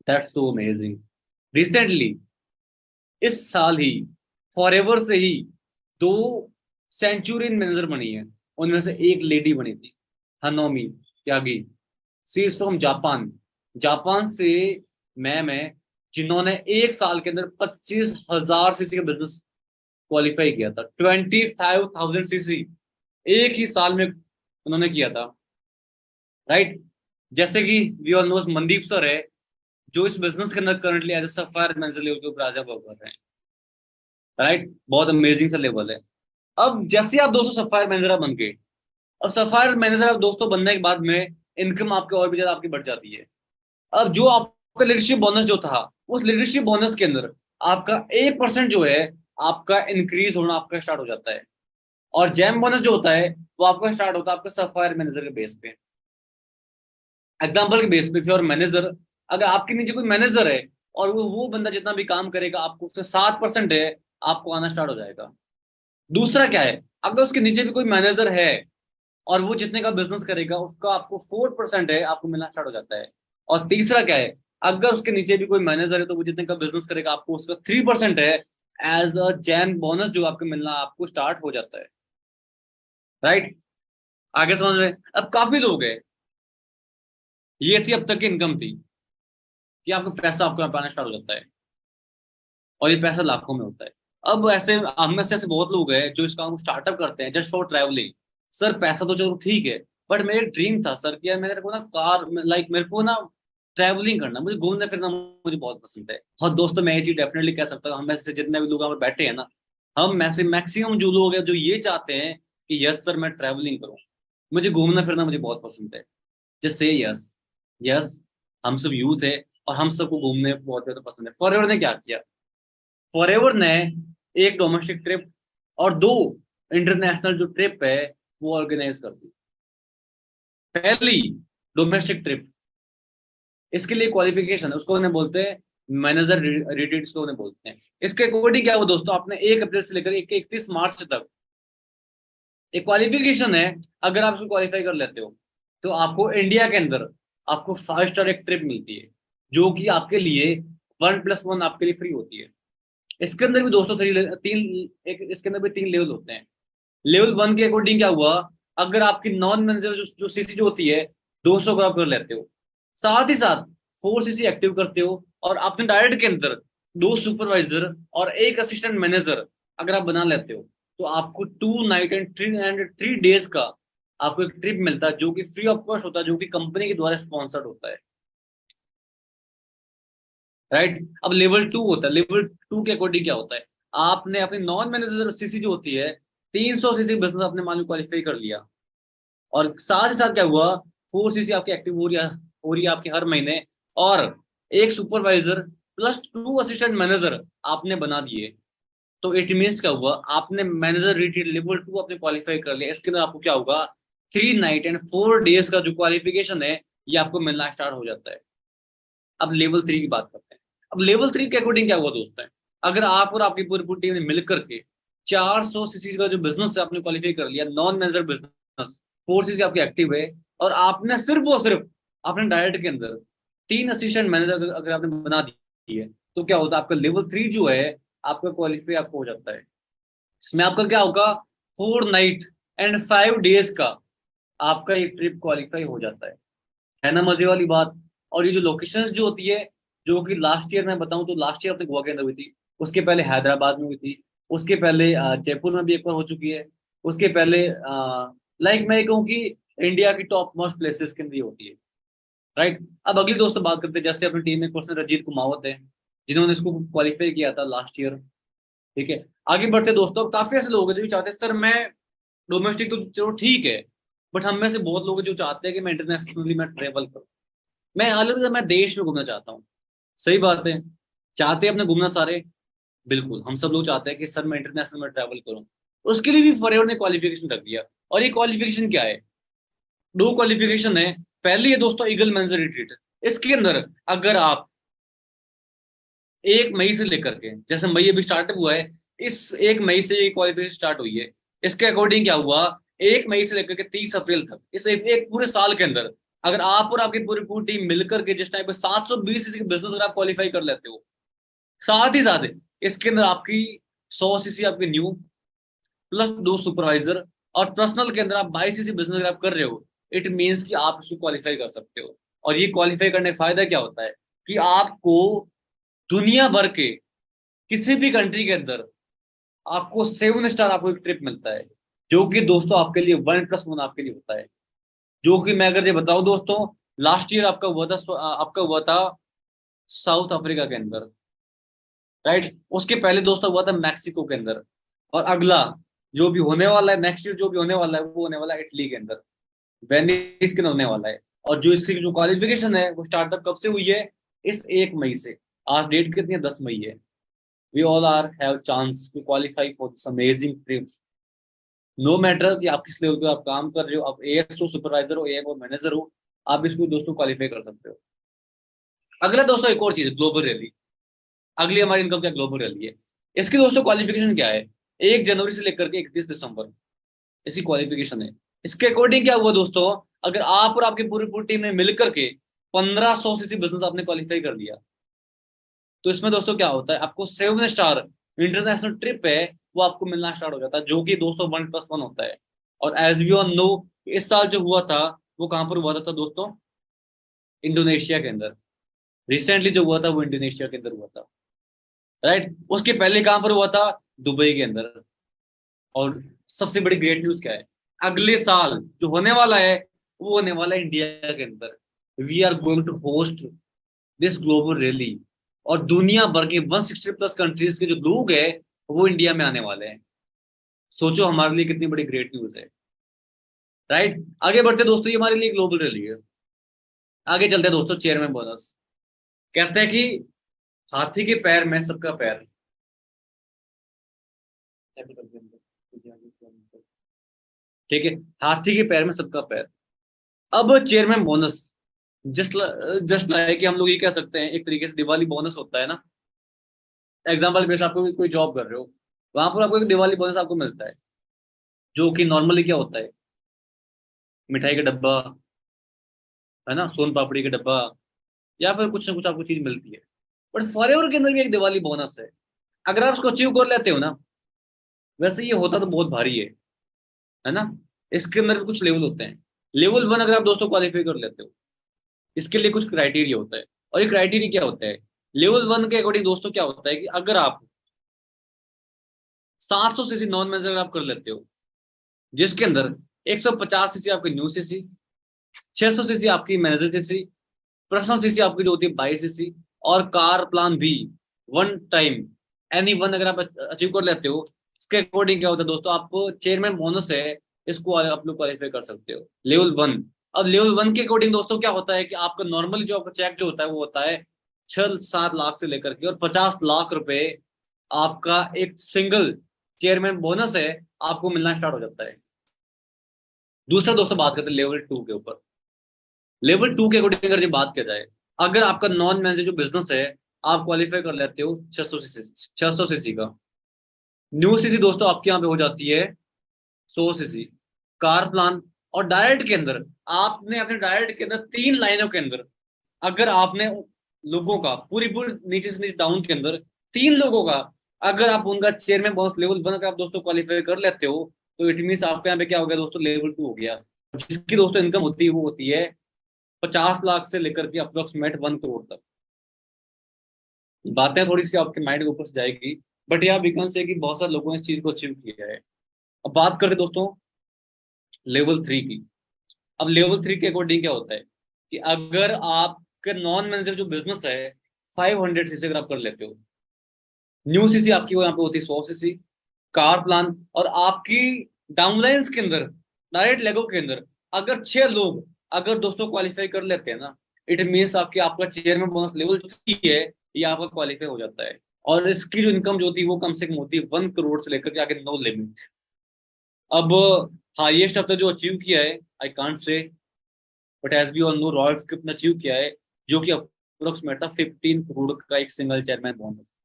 That's so amazing. Recently इस साल ही फॉरएवर से ही 2 सेंचुरियन मैनेजर बनी है, उनमें से एक लेडी बनी थी, हनोमी त्यागी। सी इज फ्रॉम जापान। जापान से मैम है जिन्होंने 1 साल के अंदर 25,000 सीसी का बिजनेस क्वालिफाई किया था। 25,000 सीसी एक ही साल में उन्होंने किया था, राइट। जैसे कि we all know Mandeep sir है जो इस बिजनेस के अंदर currently as sapphire manager level के ऊपर आज वर्क कर रहे हैं, राइट। बहुत अमेजिंग सा लेवल है। अब जैसे आप दोस्तों सफायर मैनेजर बन गए और सफायर मैनेजर आप दोस्तों बनने के बाद में इनकम आपके और भी ज्यादा आपकी बढ़ जाती है। अब जो आपका लीडरशिप बोनस जो था उस लीडरशिप बोनस के अंदर आपका 1% जो है आपका इंक्रीज होना आपका स्टार्ट हो जाता है, और जैम बोनस जो होता है वो आपका स्टार्ट होता है आपका सफायर मैनेजर के बेस पे। एग्जाम्पल के बेस पे और मैनेजर, अगर आपके नीचे कोई मैनेजर है और वो बंदा जितना भी काम करेगा आपको उससे 7% है आपको आना स्टार्ट हो जाएगा। दूसरा क्या है, अगर उसके नीचे भी कोई मैनेजर है और वो जितने का बिजनेस करेगा उसका आपको 4% है आपको मिलना स्टार्ट हो जाता है। और तीसरा क्या है, अगर उसके नीचे भी कोई मैनेजर है तो वो जितने का बिजनेस करेगा आपको उसका 3% है एज अ जैन बोनस जो आपको मिलना आपको स्टार्ट हो जाता है, राइट। आगे समझ में, अब काफी लोग हैं, ये थी अब तक की इनकम थी कि आपका पैसा आपको यहाँ पे आना स्टार्ट हो जाता है, और ये पैसा लाखों में होता है। अब ऐसे हम में से ऐसे बहुत लोग हैं जो इस काम को स्टार्टअप करते हैं जस्ट फॉर ट्रैवलिंग। सर पैसा तो चलो ठीक है, बट मेरे ड्रीम था सर कि यार मेरे को ना कार लाइक मेरे को ना ट्रैवलिंग करना, मुझे घूमना फिरना मुझे बहुत पसंद है। और दोस्तों मैं ये चीज डेफिनेटली कह सकता हूँ, हम में से जितने भी लोग यहाँ पे बैठे हैं ना, हम में से मैक्सिमम जो लोग हैं जो ये चाहते हैं कि यस सर मैं ट्रैवलिंग करूँ, मुझे घूमना फिरना मुझे बहुत पसंद है। Just say yes. यस, हम सब यूथ है और हम सबको घूमने बहुत ज्यादा पसंद है। फॉरएवर ने क्या किया, फॉरएवर ने एक डोमेस्टिक ट्रिप और 2 इंटरनेशनल जो ट्रिप है वो ऑर्गेनाइज कर दी। पहली डोमेस्टिक ट्रिप, इसके लिए क्वालिफिकेशन है उसको उन्हें बोलते हैं मैनेजर रिट्रीट्स को उन्हें बोलते हैं। इसके अकॉर्डिंग क्या हुआ दोस्तों, आपने 1 अप्रैल से लेकर 31 मार्च तक एक क्वालिफिकेशन है, अगर आप उसको क्वालिफाई कर लेते हो तो आपको इंडिया के अंदर आपको 5 स्टार एक ट्रिप मिलती है, जो कि आपके लिए 1+1 आपके लिए फ्री होती है। इसके अंदर भी दोस्तों इसके अंदर भी 3 लेवल होते हैं। लेवल 1 के अकॉर्डिंग क्या हुआ, अगर आपकी नॉन मैनेजर जो सीसी जो होती है 200 का आप कर लेते हो, साथ ही साथ 4 सीसी एक्टिव करते हो, और अपने डायरेक्ट के अंदर 2 सुपरवाइजर और एक असिस्टेंट मैनेजर अगर आप बना लेते हो, तो आपको 2 नाइट एंड 3 डेज का आपको एक ट्रिप मिलता है, जो कि फ्री ऑफ कॉस्ट होता है, जो कि कंपनी के द्वारा स्पॉन्सर्ड होता है। राइट। अब लेवल 2 होता है। लेवल 2 के अकॉर्डिंग क्या होता है, आपने अपनी नॉन मैनेजर सीसी जो होती है 300 सीसी बिजनेस आपने मान लो क्वालिफाई कर लिया, और साथ ही साथ क्या हुआ, 4 सीसी आपकी एक्टिव हो रही है आपके हर महीने, और एक सुपरवाइजर +2 असिस्टेंट मैनेजर आपने बना दिए। तो इट मीन्स क्या हुआ, आपने मैनेजर रेटेड लेवल 2 आपने क्वालिफाई कर लिया। इसके अंदर आपको क्या होगा, 3 नाइट एंड 4 डेज का जो क्वालिफिकेशन है ये आपको मिलना स्टार्ट हो जाता है। अब लेवल 3 की बात करते हैं। अब लेवल 3 के अकॉर्डिंग क्या हुआ दोस्तों, अगर आप और आपकी पूरी पूरी टीम ने मिलकर के 400 सीसी का जो बिजनेस है आपने क्वालिफाई कर लिया, नॉन मैनेजर बिजनेस, 4 सीसी आपकी एक्टिव है, और आपने सिर्फ अपने डायरेक्ट के अंदर 3 असिस्टेंट मैनेजर अगर आपने बना दी है, तो क्या होता है, आपका लेवल 3 जो है आपका क्वालिफाई आपको हो जाता है। इसमें आपका क्या होगा, 4 नाइट एंड 5 डेज का आपका एक ट्रिप क्वालिफाई हो जाता है ना, मजे वाली बात। और ये जो लोकेशंस जो होती है, जो कि लास्ट ईयर मैं बताऊं तो लास्ट ईयर अपने गोवा के अंदर हुई थी, उसके पहले हैदराबाद में हुई थी, उसके पहले जयपुर में भी एक बार हो चुकी है, उसके पहले लाइक मैं कहूँ कि इंडिया की टॉप मोस्ट प्लेसेस के अंदर ये होती है। राइट। अब अगली दोस्तों बात करते हैं, जैसे अपनी टीम में पर्सन रजीत कुमावत है, जिन्होंने इसको क्वालिफाई किया था लास्ट ईयर। ठीक है। आगे बढ़ते दोस्तों, काफी ऐसे लोग हैं जो भी चाहते हैं सर मैं डोमेस्टिक तो चलो ठीक है, बट हम में से बहुत लोग हैं जो चाहते हैं कि मैं इंटरनेशनली मैं ट्रेवल करूँ, मैं अलग मैं देश में घूमना चाहता हूँ। सही बात है, चाहते हैं अपने घूमना सारे, बिल्कुल हम सब लोग चाहते हैं कि सर मैं इंटरनेशनल में ट्रैवल करूँ। उसके लिए भी फॉरएवर ने क्वालिफिकेशन रख दिया, और ये क्वालिफिकेशन क्या है, 2 क्वालिफिकेशन है। पहली है दोस्तों ईगल मैनेजर रिट्रीट। इसके अंदर अगर आप 1 मई से लेकर के, जैसे मई अभी स्टार्ट हुआ है, इस 1 मई से ये क्वालिफिकेशन स्टार्ट हुई है। इसके अकॉर्डिंग क्या हुआ, 1 मई से लेकर के 30 अप्रैल तक, इस एक पूरे साल के अंदर अगर आप और आपकी पूरी पूरी टीम मिलकर के जिस टाइम पे 720 सीसी के बिजनेस अगर आप क्वालिफाई कर लेते हो, साथ ही साथ इसके अंदर आपकी 100 सीसी आपकी न्यू +2 सुपरवाइजर, और पर्सनल के अंदर आप 22 सीसी बिजनेस अगर आप कर रहे हो, इट मीन्स कि आप इसको क्वालिफाई कर सकते हो। और ये क्वालिफाई करने का फायदा क्या होता है, कि आपको दुनिया भर के किसी भी कंट्री के अंदर आपको 7 स्टार आपको एक ट्रिप मिलता है, जो कि दोस्तों आपके लिए 1+1 आपके लिए होता है। जो कि मैं अगर ये बताऊं दोस्तों, लास्ट ईयर आपका हुआ था साउथ अफ्रीका के अंदर। राइट। उसके पहले दोस्तों हुआ था मैक्सिको के अंदर, और अगला जो भी होने वाला है नेक्स्ट ईयर जो भी होने वाला है वो होने वाला है इटली के अंदर, वेनिस के अंदर होने वाला है। और जो इसकी जो क्वालिफिकेशन है वो स्टार्टअप कब से हुई है, इस 1 मई से। आज डेट कितनी है, 10 मई है। we all are have chance to qualify for this amazing trip, no matter कि आप किस लेवल पे आप काम कर रहे हो, आप एएस हो, सुपरवाइजर हो, एएम हो, मैनेजर हो, आप इसको दोस्तों क्वालिफाई कर सकते हो। अगला दोस्तों एक और चीज है, ग्लोबल रैली। अगली हमारी इनकम क्या, ग्लोबल रैली है। इसकी दोस्तों क्वालिफिकेशन क्या है, 1 जनवरी से लेकर के 31 दिसंबर, इसकी क्वालिफिकेशन है। इसके अकॉर्डिंग क्या हुआ दोस्तों, अगर आप और आपकी पूरी पूरी टीम ने मिलकर के 1500 सीसी बिजनेस आपने क्वालिफाई कर लिया, तो इसमें दोस्तों क्या होता है, आपको 7 स्टार इंटरनेशनल ट्रिप है वो आपको मिलना स्टार्ट हो जाता है, जो कि दोस्तों 1+1 होता है। और एज वी ऑल नो, इस साल जो हुआ था वो कहां पर हुआ था दोस्तों, इंडोनेशिया के अंदर। रिसेंटली जो हुआ था वो इंडोनेशिया के अंदर हुआ था। राइट। उसके पहले कहां पर हुआ था, दुबई के अंदर। और सबसे बड़ी ग्रेट न्यूज क्या है, अगले साल जो होने वाला है वो होने वाला है इंडिया के अंदर। We are going to host this global rally, और दुनिया भर के 160+ कंट्रीज के जो लोग हैं वो इंडिया में आने वाले हैं। सोचो हमारे लिए कितनी बड़ी ग्रेट न्यूज है। राइट। आगे बढ़ते दोस्तों, ये हमारे लिए ग्लोबल रैली है। आगे चलते हैं दोस्तों, चेयरमैन बोनस। कहते हैं कि हाथी के पैर में सबका पैर। ठीक है, हाथी के पैर में सबका पैर। अब chairman bonus just just like कि हम लोग ये कह सकते हैं एक तरीके से दिवाली बोनस होता है ना। एग्जाम्पल बेस, आपको कोई जॉब कर रहे हो, वहां पर आपको एक दिवाली बोनस आपको मिलता है। जो कि नॉर्मली क्या होता है, मिठाई का डब्बा, है ना, सोन पापड़ी का डब्बा, या फिर कुछ ना कुछ आपको चीज मिलती है। बट फॉरएवर के अंदर भी एक दिवाली बोनस है। अगर आप उसको अचीव कर लेते हो ना, वैसे ये होता तो बहुत भारी है ना। इसके अंदर भी कुछ लेवल होते हैं। लेवल वन अगर आप दोस्तों क्वालिफाई कर लेते हो, इसके लिए कुछ क्राइटेरिया होता है। और ये क्राइटेरिया क्या होता है, लेवल वन के अकॉर्डिंग दोस्तों क्या होता है कि अगर आप 700 सीसी नॉन मैनेजर अगर आप कर लेते हो, जिसके अंदर 150 सीसी आपकी न्यू सीसी, 600 सीसी आपकी मैनेजर सीसी, पर्सनल सीसी आपकी जो होती है 22 सीसी, और कार प्लान भी वन टाइम एनी वन अगर आप अचीव कर लेते हो, इसके अकॉर्डिंग क्या होता है दोस्तों, आपको चेयरमैन बोनस है, इसको आप लोग क्वालिफाई कर सकते हो लेवल वन। अब लेवल वन के अकॉर्डिंग दोस्तों क्या होता है कि आपका नॉर्मली जो आपका चेक जो होता है वो होता है 6-7 लाख से लेकर के और 50 लाख रुपए आपका एक सिंगल चेयरमैन बोनस है, आपको मिलना स्टार्ट हो जाता है। दूसरा दोस्तों बात करते हैं लेवल टू के ऊपर। लेवल टू के अकॉर्डिंग अगर जो बात किया जाए, अगर आपका नॉन मैनेजर जो बिजनेस है, आप क्वालिफाई कर लेते हो 600 सीसी, 600 सीसी का। न्यू सीसी दोस्तों आपके यहाँ पे हो जाती है 100 सीसी कार प्लान। और डायरेक्ट के अंदर आपने अपने डायरेक्ट के अंदर 3 लाइनों के अंदर, अगर आपने लोगों का पूरी पूरी नीचे से नीचे डाउन के अंदर 3 लोगों का, अगर आप उनका चेयरमैन बॉस लेवल वन अगर आप दोस्तों क्वालिफाई कर लेते हो, तो इट मीन आपके यहाँ पे क्या हो गया दोस्तों, लेवल टू हो गया। जिसकी दोस्तों इनकम होती है वो होती है 50 लाख से लेकर के अप्रोक्सीमेट 1 करोड़ तक। बातें थोड़ी सी आपके माइंड के ऊपर से जाएगी, बट यह बिकॉन से कि बहुत सारे लोगों ने इस चीज को अचीव किया है। अब बात करते दोस्तों लेवल थ्री की। अब लेवल थ्री के अकॉर्डिंग क्या होता है कि अगर आपके नॉन मैनेजर जो बिजनेस है 500 सीसी अगर आप कर लेते हो, न्यू सीसी आपकी वो यहाँ पे होती है 100 सीसी कार प्लान, और आपकी डाउनलाइंस के अंदर डायरेक्ट लेगो के अंदर अगर 6 लोग अगर दोस्तों क्वालिफाई कर लेते हैं ना, इट मीन्स आपकी आपका चेयरमैन बोनस लेवल जो थ्री है, ये आपका क्वालिफाई हो जाता है। और इसकी जो इनकम जो होती है वो कम से कम होती है 1 करोड़ से लेकर के आगे नो लिमिट। अब हाईएस्ट अब तक जो अचीव किया है I can't say, but as we all know royals कितना अचीव किया है, जो कि अप्रोक्सीमेट था 15 करोड़ का एक सिंगल चेयरमैन बोनस,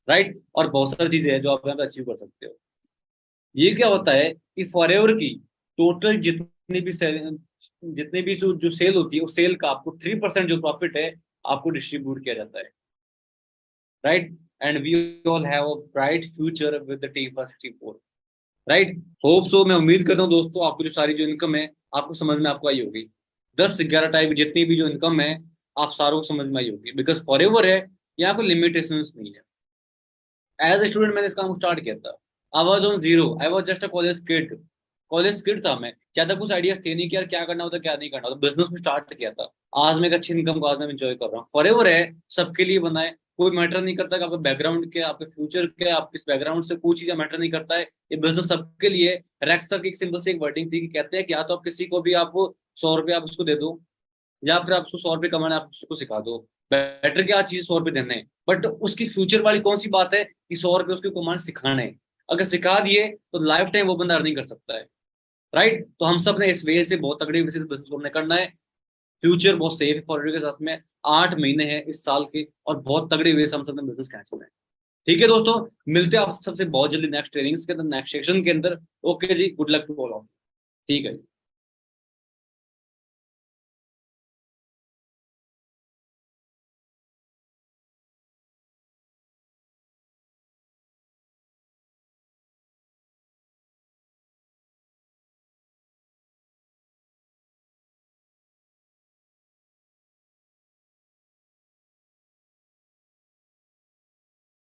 राइट। और बहुत सारी चीजें हैं जो आप यहाँ पे अचीव कर सकते हो। ये क्या होता है कि फॉरएवर की टोटल जितनी भी जो सेल होती है, उस सेल का आपको 3% जो प्रॉफिट है आपको डिस्ट्रीब्यूट किया जाता है, right. And we all have a bright future with the team 64, right. Hope so, मैं उम्मीद करता हूँ दोस्तों आपको जो सारी जो इनकम है आपको समझ में आपको आई होगी। 10-11 टाइप जितनी भी जो इनकम है आप सारों को समझ में आई होगी, बिकॉज फॉरएवर है, यहाँ कोई लिमिटेशंस नहीं है। एज ए स्टूडेंट मैंने इस काम स्टार्ट किया था, I was on zero, I was just a college kid था मैं, ज्यादा कुछ आइडियाज थे नहीं कि यार क्या करना होता क्या नहीं करना होता, बिजनेस में स्टार्ट किया था। आज मैं एक अच्छी इनकम को आज मैं एंजॉय कर रहा हूँ। फॉरएवर है, सबके लिए बना है, कोई मैटर नहीं करता कि आपका बैकग्राउंड क्या, आपके फ्यूचर क्या, आप किस बैकग्राउंड से, कोई चीज मैटर नहीं करता है। ये बिजनेस सबके लिए। रेक्स सर की एक सिंपल सी एक वर्डिंग थी कि कहते हैं कि या तो आप किसी को भी आप 100 रुपये आप उसको दे दो, या फिर आप उसको 100 रुपये कमाना आप उसको सिखा दो। बेटर क्या चीज 100 रुपये देने हैं, बट उसकी फ्यूचर वाली कौन सी बात है कि 100 रुपये उसको कमाना सिखाने हैं। अगर सिखा दिए तो लाइफ टाइम वो बंदा अर्निंग कर सकता है, राइट। तो हम सब ने इस वे से बहुत तगड़ी वजह से बिजनेस को हमने करना है। फ्यूचर बहुत सेफ है फॉरवर्ड के साथ में, 8 महीने हैं इस साल के, और बहुत तगड़ी वे से हम सब ने बिजनेस कैंसिल है। ठीक है दोस्तों, मिलते हैं आप सबसे बहुत जल्दी नेक्स्ट ट्रेनिंग्स के अंदर, नेक्स्ट सेशन के अंदर। ओके जी, good luck to all of. ठीक है।